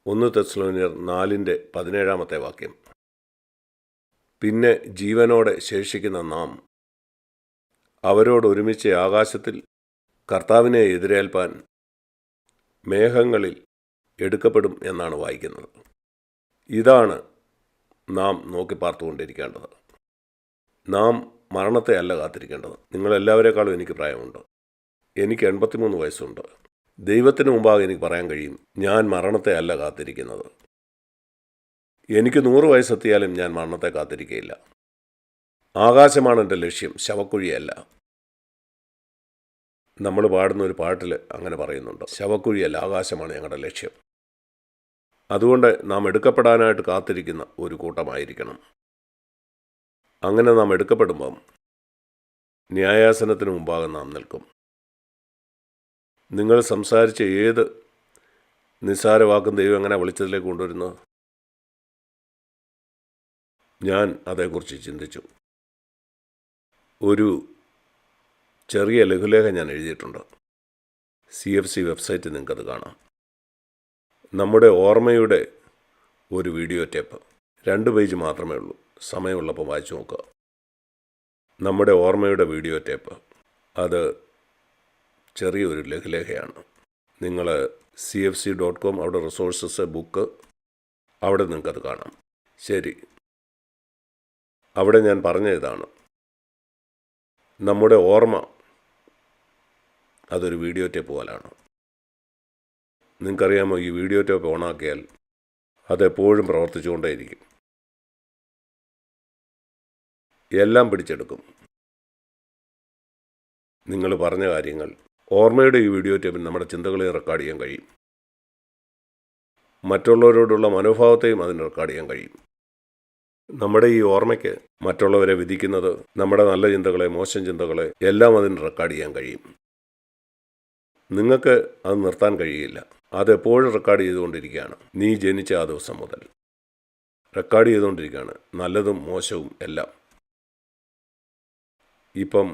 1 തെസ്സലോനിക്കർ 4:17 വാക്യം. പിന്നെ ജീവനോടെ ശേഷിക്കുന്ന നാം അവരോട് ഒരുമിച്ച് ആകാശത്തിൽ കർത്താവിനെ എതിരേൽപ്പാൻ മേഘങ്ങളിൽ എടുക്കപ്പെടും എന്നാണ് വായിക്കുന്നത്. ഇതാണ് നാം നോക്കി പാർത്തുകൊണ്ടിരിക്കേണ്ടത്. നാം മരണത്തെ അല്ല കാത്തിരിക്കേണ്ടത്. നിങ്ങളെല്ലാവരേക്കാളും എനിക്ക് പ്രായമുണ്ട്. എനിക്ക് 83 വയസ്സുണ്ട്. ദൈവത്തിന് മുമ്പാകെ എനിക്ക് പറയാൻ കഴിയും, ഞാൻ മരണത്തെ അല്ല കാത്തിരിക്കുന്നത്. എനിക്ക് 100 വയസ്സെത്തിയാലും ഞാൻ മരണത്തെ കാത്തിരിക്കുകയില്ല. ആകാശമാണ് എൻ്റെ ലക്ഷ്യം, ശവക്കുഴിയല്ല. നമ്മൾ പാടുന്ന ഒരു പാട്ടിൽ അങ്ങനെ പറയുന്നുണ്ട്, ശവക്കുഴിയല്ല, ആകാശമാണ് ഞങ്ങളുടെ ലക്ഷ്യം. അതുകൊണ്ട് നാം എടുക്കപ്പെടാനായിട്ട് കാത്തിരിക്കുന്ന ഒരു കൂട്ടമായിരിക്കണം. അങ്ങനെ നാം എടുക്കപ്പെടുമ്പം ന്യായാസനത്തിന് മുമ്പാകെ നാം നിൽക്കും. നിങ്ങൾ സംസാരിച്ച ഏത് നിസ്സാര വാക്കും ദൈവം എങ്ങനെ വിളിച്ചതിലേക്ക് കൊണ്ടുവരുന്നത്? ഞാൻ അതേക്കുറിച്ച് ചിന്തിച്ചു. ഒരു ചെറിയ ലഘുലേഖ ഞാൻ എഴുതിയിട്ടുണ്ട്. CFC വെബ്സൈറ്റിൽ നിങ്ങൾക്കത് കാണാം. നമ്മുടെ ഓർമ്മയുടെ ഒരു വീഡിയോ ടേപ്പ്, 2 പേജ് മാത്രമേ ഉള്ളൂ. സമയമുള്ളപ്പോൾ വായിച്ചു നോക്കുക. നമ്മുടെ ഓർമ്മയുടെ വീഡിയോ ടേപ്പ്, അത് ചെറിയൊരു ലഘുലേഖയാണ്. നിങ്ങൾ CFC.com, അവിടെ റിസോഴ്സസ്, ബുക്ക്, അവിടെ നിങ്ങൾക്കത് കാണാം. ശരി, അവിടെ ഞാൻ പറഞ്ഞ ഇതാണ്, നമ്മുടെ ഓർമ്മ അതൊരു വീഡിയോ ടേപ്പ് പോലാണ്. നിങ്ങൾക്കറിയാമോ, ഈ വീഡിയോ ടേപ്പ് ഓണാക്കിയാൽ അതെപ്പോഴും പ്രവർത്തിച്ചുകൊണ്ടേയിരിക്കും. എല്ലാം പിടിച്ചെടുക്കും. നിങ്ങൾ പറഞ്ഞ കാര്യങ്ങൾ ഓർമ്മയുടെ ഈ വീഡിയോ ടേപ്പിൽ നമ്മുടെ ചിന്തകളെ റെക്കോർഡ് ചെയ്യാൻ കഴിയും. മറ്റുള്ളവരോടുള്ള മനോഭാവത്തെയും അതിന് റെക്കോർഡ് ചെയ്യാൻ കഴിയും. നമ്മുടെ ഈ ഓർമ്മയ്ക്ക് മറ്റുള്ളവരെ വിധിക്കുന്നത്, നമ്മുടെ നല്ല ചിന്തകളെ, മോശം ചിന്തകളെ എല്ലാം അതിന് റെക്കോർഡ് ചെയ്യാൻ കഴിയും. നിങ്ങൾക്ക് അത് നിർത്താൻ കഴിയില്ല. അതെപ്പോഴും റെക്കോർഡ് ചെയ്തുകൊണ്ടിരിക്കുകയാണ്. നീ ജനിച്ച ആ ദിവസം മുതൽ റെക്കോർഡ് ചെയ്തുകൊണ്ടിരിക്കുകയാണ്, നല്ലതും മോശവും എല്ലാം. ഇപ്പം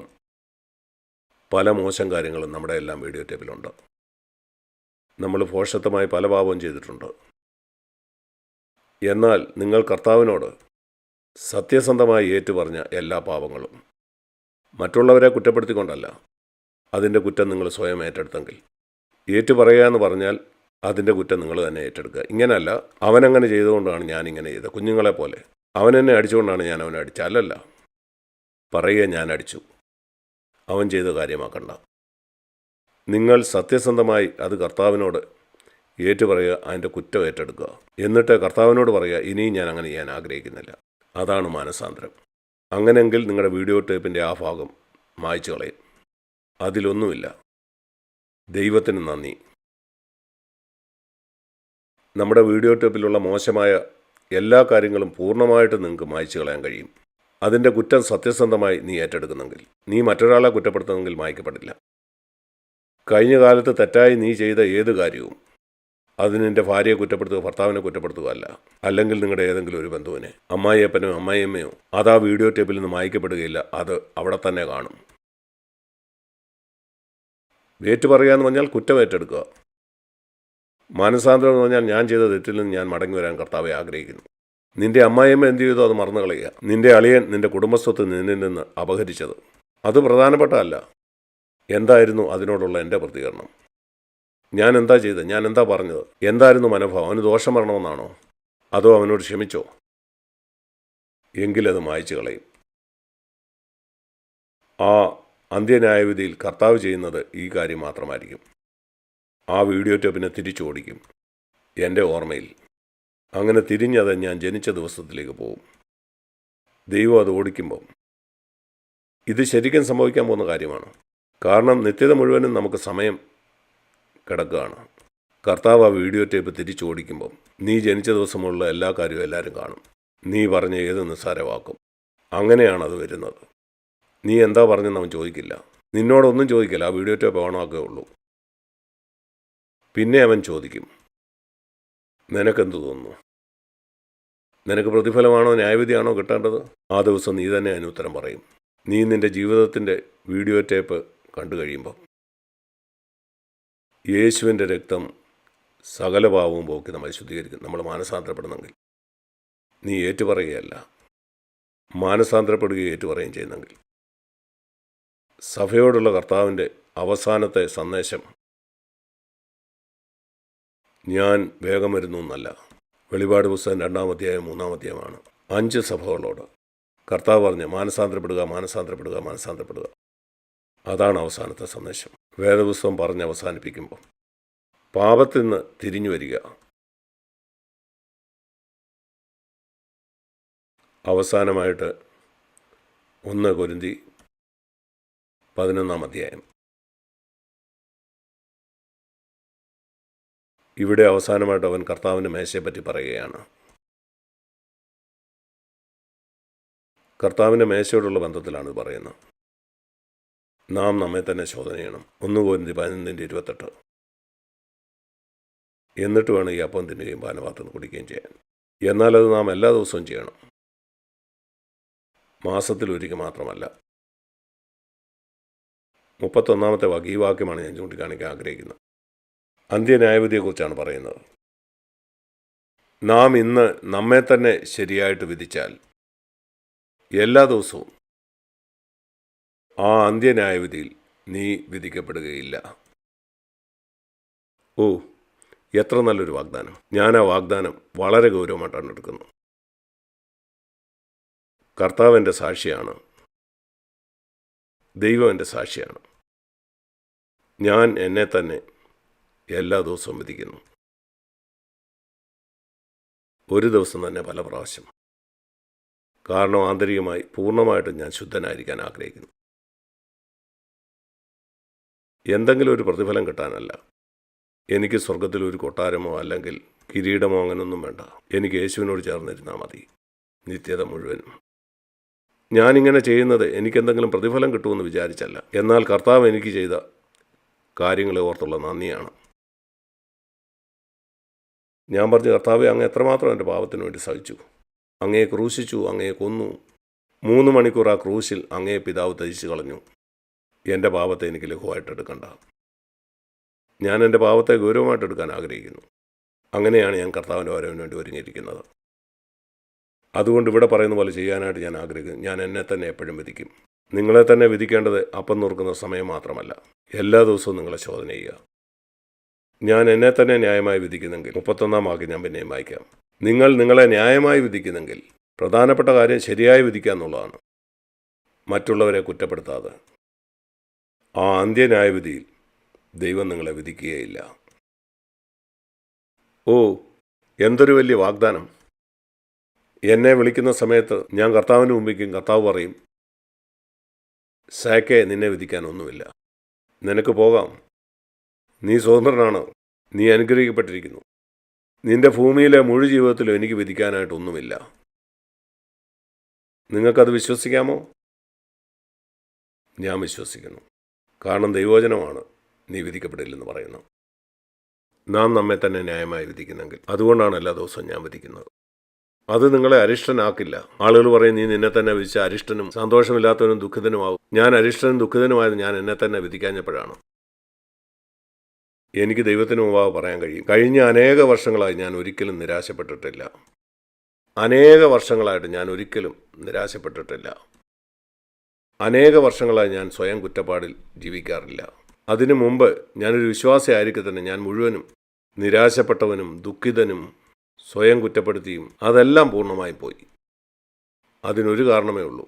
പല മോശം കാര്യങ്ങളും നമ്മുടെ എല്ലാം വീഡിയോ ടേപ്പിലുണ്ട്. നമ്മൾ ഭോഷത്വമായി പല പാപവും ചെയ്തിട്ടുണ്ട്. എന്നാൽ നിങ്ങൾ കർത്താവിനോട് സത്യസന്ധമായി ഏറ്റുപറഞ്ഞ എല്ലാ പാപങ്ങളും, മറ്റുള്ളവരെ കുറ്റപ്പെടുത്തിക്കൊണ്ടല്ല, അതിൻ്റെ കുറ്റം നിങ്ങൾ സ്വയം ഏറ്റെടുത്തെങ്കിൽ, ഏറ്റുപറയുക എന്ന് പറഞ്ഞാൽ അതിൻ്റെ കുറ്റം നിങ്ങൾ തന്നെ ഏറ്റെടുക്കുക. ഇങ്ങനെയല്ല, അവനങ്ങനെ ചെയ്തുകൊണ്ടാണ് ഞാനിങ്ങനെ ചെയ്തത്, കുഞ്ഞുങ്ങളെ പോലെ അവൻ എന്നെ അടിച്ചുകൊണ്ടാണ് ഞാൻ അവനെ അടിച്ചത്. അല്ലല്ല, പറയുക ഞാൻ അടിച്ചു, അവൻ ചെയ്ത കാര്യമാക്കണ്ട. നിങ്ങൾ സത്യസന്ധമായി അത് കർത്താവിനോട് ഏറ്റുപറയുക, അതിൻ്റെ കുറ്റം ഏറ്റെടുക്കുക. എന്നിട്ട് കർത്താവിനോട് പറയുക, ഇനിയും ഞാൻ അങ്ങനെ ചെയ്യാൻ ആഗ്രഹിക്കുന്നില്ല. അതാണ് മാനസാന്തരം. അങ്ങനെയെങ്കിൽ നിങ്ങളുടെ വീഡിയോ ടേപ്പിൻ്റെ ആ ഭാഗം മായ്ച്ചു കളയും. അതിലൊന്നുമില്ല. ദൈവത്തിന് നന്ദി. നമ്മുടെ വീഡിയോ ടേപ്പിലുള്ള മോശമായ എല്ലാ കാര്യങ്ങളും പൂർണ്ണമായിട്ട് നിങ്ങൾക്ക് മായ്ച്ചു കളയാൻ കഴിയും. അതിൻ്റെ കുറ്റം സത്യസന്ധമായി നീ ഏറ്റെടുക്കുന്നെങ്കിൽ, നീ മറ്റൊരാളെ കുറ്റപ്പെടുത്തുന്നെങ്കിൽ മായ്ക്കപ്പെടില്ല. കഴിഞ്ഞ കാലത്ത് തെറ്റായി നീ ചെയ്ത ഏത് കാര്യവും, അത് നിൻ്റെ ഭാര്യയെ കുറ്റപ്പെടുത്തുക, ഭർത്താവിനെ കുറ്റപ്പെടുത്തുക അല്ല, അല്ലെങ്കിൽ നിങ്ങളുടെ ഏതെങ്കിലും ഒരു ബന്ധുവിനെ, അമ്മായിയപ്പനോ അമ്മായിയമ്മയോ, അത് ആ വീഡിയോ ടേപ്പിൽ നിന്ന് മായ്ക്കപ്പെടുകയില്ല. അത് അവിടെ തന്നെ കാണും. ഏറ്റുപറയുക എന്ന് പറഞ്ഞാൽ കുറ്റം ഏറ്റെടുക്കുക. മാനസാന്തരം എന്ന് പറഞ്ഞാൽ ഞാൻ ചെയ്ത തെറ്റിൽ നിന്ന് ഞാൻ മടങ്ങി വരാൻ കർത്താവെ ആഗ്രഹിക്കുന്നു. നിൻ്റെ അമ്മായിയമ്മ എന്ത് ചെയ്തോ അത് മറന്നു കളയുക. നിൻ്റെ അളിയൻ നിൻ്റെ കുടുംബസ്വത്ത് നിന്നിൽ നിന്ന് അപഹരിച്ചത്, അത് പ്രധാനപ്പെട്ടതല്ല. എന്തായിരുന്നു അതിനോടുള്ള എൻ്റെ പ്രതികരണം? ഞാൻ എന്താ ചെയ്തത്? ഞാൻ എന്താ പറഞ്ഞത്? എന്തായിരുന്നു മനോഭാവം? അവന് ദോഷം വരണമെന്നാണോ? അതോ അവനോട് ക്ഷമിച്ചോ? എങ്കിലത് മായ്ച്ചു കളയും. ആ അന്ത്യന്യായവിധിയിൽ കർത്താവ് ചെയ്യുന്നത് ഈ കാര്യം മാത്രമായിരിക്കും. ആ വീഡിയോ ടേപ്പിനെ തിരിച്ചോടിക്കും എൻ്റെ ഓർമ്മയിൽ. അങ്ങനെ തിരിഞ്ഞത് ഞാൻ ജനിച്ച ദിവസത്തിലേക്ക് പോകും. ദൈവം അത് ഓടിക്കുമ്പം ഇത് ശരിക്കും സംഭവിക്കാൻ പോകുന്ന കാര്യമാണ്. കാരണം നിത്യത മുഴുവനും നമുക്ക് സമയം കിടക്കുകയാണ്. കർത്താവ് ആ വീഡിയോ ടേപ്പ് തിരിച്ചോടിക്കുമ്പം നീ ജനിച്ച ദിവസമുള്ള എല്ലാ കാര്യവും എല്ലാവരും കാണും. നീ പറഞ്ഞ ഏത് നിസ്സാര വാക്കും. അങ്ങനെയാണത് വരുന്നത്. നീ എന്താ പറഞ്ഞെന്ന് അവൻ ചോദിക്കില്ല. നിന്നോടൊന്നും ചോദിക്കില്ല. ആ വീഡിയോ ടേപ്പ് ഓണാക്കേ ഉള്ളൂ. പിന്നെ അവൻ ചോദിക്കും, നിനക്കെന്ത് തോന്നുന്നു? നിനക്ക് പ്രതിഫലമാണോ ന്യായവിധിയാണോ കിട്ടേണ്ടത്? ആ ദിവസം നീ തന്നെ അതിന് ഉത്തരം പറയും. നീ നിൻ്റെ ജീവിതത്തിൻ്റെ വീഡിയോ ടേപ്പ് കണ്ടു കഴിയുമ്പോൾ യേശുവിൻ്റെ രക്തം സകല പാവവും പോക്കി നമ്മൾ ശുദ്ധീകരിക്കും. നമ്മൾ മാനസാന്തരപ്പെടുന്നെങ്കിൽ, നീ ഏറ്റുപറയുകയല്ല, മാനസാന്തരപ്പെടുകയും ഏറ്റുപറയുകയും ചെയ്യുന്നെങ്കിൽ, സഭയോടുള്ള കർത്താവിൻ്റെ അവസാനത്തെ സന്ദേശം ഞാൻ വേഗം വരുന്നു എന്നല്ല. വെളിപാട് പുസ്തകം 2-ാം അധ്യായം 3-ാം അധ്യായമാണ്. 5 സഭകളോട് കർത്താവ് പറഞ്ഞു, മാനസാന്തരപ്പെടുക, മാനസാന്തരപ്പെടുക, മാനസാന്തരപ്പെടുക. അതാണ് അവസാനത്തെ സന്ദേശം. വേദപുസ്തകം പറഞ്ഞ് അവസാനിപ്പിക്കുമ്പോൾ പാപത്തിൽ നിന്ന് തിരിഞ്ഞു വരിക. അവസാനമായിട്ട് 1 കൊരിന്തി 11 അധ്യായം. ഇവിടെ അവസാനമായിട്ട് അവൻ കർത്താവിൻ്റെ മേശയെപ്പറ്റി പറയുകയാണ്. കർത്താവിൻ്റെ മേശയോടുള്ള ബന്ധത്തിലാണ് ഇത് പറയുന്നത്. നാം നമ്മെ തന്നെ ശോധന ചെയ്യണം. 1 കൊരിന്തി 11:28. എന്നിട്ട് വേണം ഈ അപ്പം തിന്നുകയും പാനപാത്രം കുടിക്കുകയും ചെയ്യാൻ. എന്നാൽ അത് നാം എല്ലാ ദിവസവും ചെയ്യണം, മാസത്തിലൊരിക്കൽ മാത്രമല്ല. 31 വാക്യം, ഈ വാക്യമാണ് ഞാൻ ചൂണ്ടിക്കാണിക്കാൻ ആഗ്രഹിക്കുന്നത്. അന്ത്യന്യായവിധിയെക്കുറിച്ചാണ് പറയുന്നത്. നാം ഇന്ന് നമ്മെ തന്നെ ശരിയായിട്ട് വിധിച്ചാൽ എല്ലാ ദിവസവും ആ അന്ത്യന്യായവിധിയിൽ നീ വിധിക്കപ്പെടുകയില്ല. ഓ, എത്ര നല്ലൊരു വാഗ്ദാനം! ഞാൻ ആ വാഗ്ദാനം വളരെ ഗൗരവമായിട്ടാണ് എടുക്കുന്നത്. കർത്താവ് എൻ്റെ സാക്ഷിയാണ്, ദൈവം എൻ്റെ സാക്ഷിയാണ്. ഞാൻ എന്നെ തന്നെ എല്ലാ ദിവസവും വിധിക്കുന്നു. ഒരു ദിവസം തന്നെ പല പ്രാവശ്യം. കാരണം ആന്തരികമായി പൂർണ്ണമായിട്ടും ഞാൻ ശുദ്ധനായിരിക്കാൻ ആഗ്രഹിക്കുന്നു. എന്തെങ്കിലും ഒരു പ്രതിഫലം കിട്ടാനല്ല. എനിക്ക് സ്വർഗത്തിൽ ഒരു കൊട്ടാരമോ അല്ലെങ്കിൽ കിരീടമോ അങ്ങനൊന്നും വേണ്ട. എനിക്ക് യേശുവിനോട് ചേർന്നിരുന്നാൽ മതി നിത്യത മുഴുവനും. ഞാനിങ്ങനെ ചെയ്യുന്നത് എനിക്കെന്തെങ്കിലും പ്രതിഫലം കിട്ടുമെന്ന് വിചാരിച്ചല്ല. എന്നാൽ കർത്താവ് എനിക്ക് ചെയ്ത കാര്യങ്ങളെ ഓർത്തുള്ള നന്ദിയാണ്. ഞാൻ പറഞ്ഞു, കർത്താവെ, അങ്ങ് എത്രമാത്രം എൻ്റെ പാപത്തിന് വേണ്ടി സഹിച്ചു. അങ്ങയെ ക്രൂശിച്ചു, അങ്ങയെ കൊന്നു. 3 മണിക്കൂർ ആ ക്രൂശിൽ അങ്ങയെ പിതാവ് ത്യജിച്ചു കളഞ്ഞു. എൻ്റെ പാപത്തെ എനിക്ക് ലഘുവായിട്ടെടുക്കണ്ട. ഞാൻ എൻ്റെ പാപത്തെ ഗൗരവമായിട്ടെടുക്കാൻ ആഗ്രഹിക്കുന്നു. അങ്ങനെയാണ് ഞാൻ കർത്താവിൻ്റെ വരവിന് വേണ്ടി ഒരുങ്ങിയിരിക്കുന്നത്. അതുകൊണ്ട് ഇവിടെ പറയുന്ന പോലെ ചെയ്യാനായിട്ട് ഞാൻ ആഗ്രഹിക്കുന്നു. ഞാൻ എന്നെ തന്നെ എപ്പോഴും വിധിക്കും. നിങ്ങളെ തന്നെ വിധിക്കേണ്ടത് അപ്പം നോക്കുന്ന സമയം മാത്രമല്ല, എല്ലാ ദിവസവും നിങ്ങളെ ശോധന ചെയ്യുക. ഞാൻ എന്നെ തന്നെ ന്യായമായി വിധിക്കുന്നെങ്കിൽ 31 വാക്യം ഞാൻ പിന്നെയും വായിക്കാം. നിങ്ങൾ നിങ്ങളെ ന്യായമായി വിധിക്കുന്നെങ്കിൽ പ്രധാനപ്പെട്ട കാര്യം ശരിയായി വിധിക്കുക എന്നുള്ളതാണ്, മറ്റുള്ളവരെ കുറ്റപ്പെടുത്താതെ. ആ അന്ത്യന്യായവിധിയിൽ ദൈവം നിങ്ങളെ വിധിക്കുകയില്ല. ഓ, എന്തൊരു വലിയ വാഗ്ദാനം! എന്നെ വിളിക്കുന്ന സമയത്ത് ഞാൻ കർത്താവിന് മുമ്പിക്കും. കർത്താവ് പറയും, സാക്കേ, നിന്നെ വിധിക്കാനൊന്നുമില്ല, നിനക്ക് പോകാം, നീ സ്വതന്ത്രനാണ്, നീ അനുഗ്രഹിക്കപ്പെട്ടിരിക്കുന്നു, നിന്റെ ഭൂമിയിലെ മുഴു ജീവിതത്തിലും എനിക്ക് വിധിക്കാനായിട്ടൊന്നുമില്ല. നിങ്ങൾക്കത് വിശ്വസിക്കാമോ? ഞാൻ വിശ്വസിക്കുന്നു. കാരണം ദൈവവചനമാണ് നീ വിധിക്കപ്പെടില്ലെന്ന് പറയുന്നത്. നാം നമ്മെ തന്നെ ന്യായമായി വിധിക്കുന്നെങ്കിൽ, അതുകൊണ്ടാണ് എല്ലാ ദിവസവും ഞാൻ വിധിക്കുന്നത്. അത് നിങ്ങളെ അരിഷ്ടനാക്കില്ല. ആളുകൾ പറയും, നീ നിന്നെ തന്നെ വിധിച്ച അരിഷ്ടനും സന്തോഷമില്ലാത്തവനും ദുഃഖിതനുമാവും. ഞാൻ അരിഷ്ടനും ദുഃഖിതനുമായത് ഞാൻ എന്നെ തന്നെ വിധിക്കാഞ്ഞപ്പോഴാണ്. എനിക്ക് ദൈവത്തിന് മുമ്പാകെ പറയാൻ കഴിയും, കഴിഞ്ഞ അനേക വർഷങ്ങളായി ഞാൻ ഒരിക്കലും നിരാശപ്പെട്ടിട്ടില്ല. അനേക വർഷങ്ങളായിട്ട് ഞാൻ ഒരിക്കലും നിരാശപ്പെട്ടിട്ടില്ല. അനേക വർഷങ്ങളായി ഞാൻ സ്വയം കുറ്റപ്പാടിൽ ജീവിക്കാറില്ല. അതിനു മുമ്പ് ഞാനൊരു വിശ്വാസിയായിരിക്കെ തന്നെ ഞാൻ മുഴുവനും നിരാശപ്പെട്ടവനും ദുഃഖിതനും സ്വയം കുറ്റപ്പെടുത്തിയും അതെല്ലാം പൂർണ്ണമായി പോയി. അതിനൊരു കാരണമേ ഉള്ളൂ,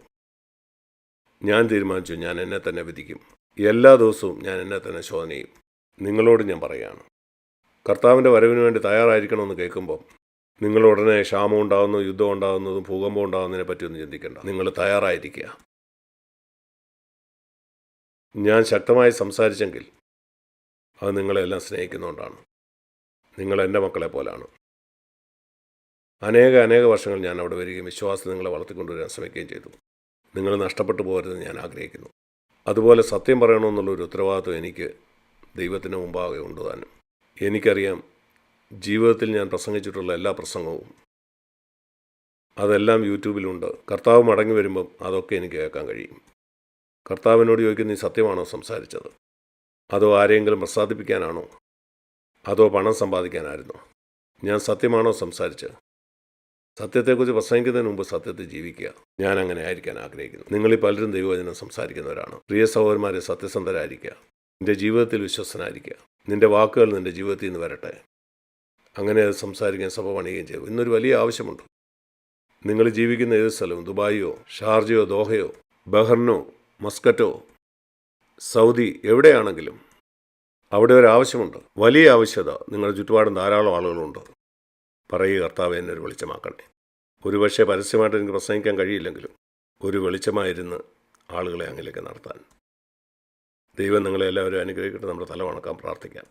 ഞാൻ തീരുമാനിച്ചു ഞാൻ എന്നെ തന്നെ വിധിക്കും. എല്ലാ ദിവസവും ഞാൻ എന്നെ തന്നെ ശോധന ചെയ്യും. നിങ്ങളോട് ഞാൻ പറയുകയാണ്, കർത്താവിൻ്റെ വരവിന് വേണ്ടി തയ്യാറായിരിക്കണമെന്ന് കേൾക്കുമ്പോൾ നിങ്ങൾ ഉടനെ ക്ഷാമം ഉണ്ടാകുന്നതും യുദ്ധം ഉണ്ടാകുന്നതും ഭൂകമ്പം ഉണ്ടാകുന്നതിനെ പറ്റിയൊന്നും ചിന്തിക്കേണ്ട. നിങ്ങൾ തയ്യാറായിരിക്കുക. ഞാൻ ശക്തമായി സംസാരിച്ചെങ്കിൽ അത് നിങ്ങളെല്ലാം സ്നേഹിക്കുന്നതുകൊണ്ടാണ്. നിങ്ങൾ എൻ്റെ മക്കളെ പോലാണ്. അനേക വർഷങ്ങൾ ഞാൻ അവിടെ വരികയും വിശ്വാസം നിങ്ങളെ വളർത്തിക്കൊണ്ടുവരാൻ ശ്രമിക്കുകയും ചെയ്തു. നിങ്ങൾ നഷ്ടപ്പെട്ടു പോകരുതെന്ന് ഞാൻ ആഗ്രഹിക്കുന്നു. അതുപോലെ സത്യം പറയണമെന്നുള്ളൊരു ഉത്തരവാദിത്വം എനിക്ക് ദൈവത്തിന് മുമ്പാകെ ഉണ്ട് താനും. എനിക്കറിയാം, ജീവിതത്തിൽ ഞാൻ പ്രസംഗിച്ചിട്ടുള്ള എല്ലാ പ്രസംഗവും അതെല്ലാം യൂട്യൂബിലുണ്ട്. കർത്താവ് മടങ്ങി വരുമ്പം അതൊക്കെ എനിക്ക് കേൾക്കാൻ കഴിയും. കർത്താവിനോട് ചോദിക്കുന്ന, നീ സത്യമാണോ സംസാരിച്ചത്? അതോ ആരെയെങ്കിലും പ്രസാദിപ്പിക്കാനാണോ? അതോ പണം സമ്പാദിക്കാനായിരുന്നോ? ഞാൻ സത്യമാണോ സംസാരിച്ചത്? സത്യത്തെക്കുറിച്ച് പ്രസംഗിക്കുന്നതിന് മുമ്പ് സത്യത്തെ ജീവിക്കുക. ഞാൻ അങ്ങനെ ആയിരിക്കാൻ ആഗ്രഹിക്കുന്നു. നിങ്ങളിൽ പലരും ദൈവവചനം സംസാരിക്കുന്നവരാണ്. പ്രിയ സഹോദരന്മാരെ, സത്യസന്ധരായിരിക്കുക. നിന്റെ ജീവിതത്തിൽ വിശ്വസ്തനായിരിക്കുക. നിന്റെ വാക്കുകൾ നിന്റെ ജീവിതത്തിൽ നിന്ന് വരട്ടെ. അങ്ങനെ അത് സംസാരിക്കുകയും സഭ പണിയുകയും ചെയ്യും. ഇന്നൊരു വലിയ ആവശ്യമുണ്ട്. നിങ്ങൾ ജീവിക്കുന്ന ഏത് സ്ഥലവും, ദുബായിയോ ഷാർജയോ ദോഹയോ ബഹ്റിനോ മസ്കറ്റോ സൗദി എവിടെയാണെങ്കിലും അവിടെ ഒരു ആവശ്യമുണ്ട്, വലിയ ആവശ്യത. നിങ്ങളുടെ ചുറ്റുപാടും ധാരാളം ആളുകളുണ്ട്. പറയുക, കർത്താവെ എന്നെ ഒരു വെളിച്ചമാക്കണേ. ഒരുപക്ഷെ പരസ്യമായിട്ട് എനിക്ക് പ്രസംഗിക്കാൻ കഴിയില്ലെങ്കിലും ഒരു വെളിച്ചമായിരുന്ന് ആളുകളെ അങ്ങിലേക്ക് നടത്താൻ. ദൈവം നിങ്ങളെ എല്ലാവരും അനുഗ്രഹിക്കട്ടെ. നമ്മുടെ തല വണക്കാൻ പ്രാർത്ഥിക്കാം.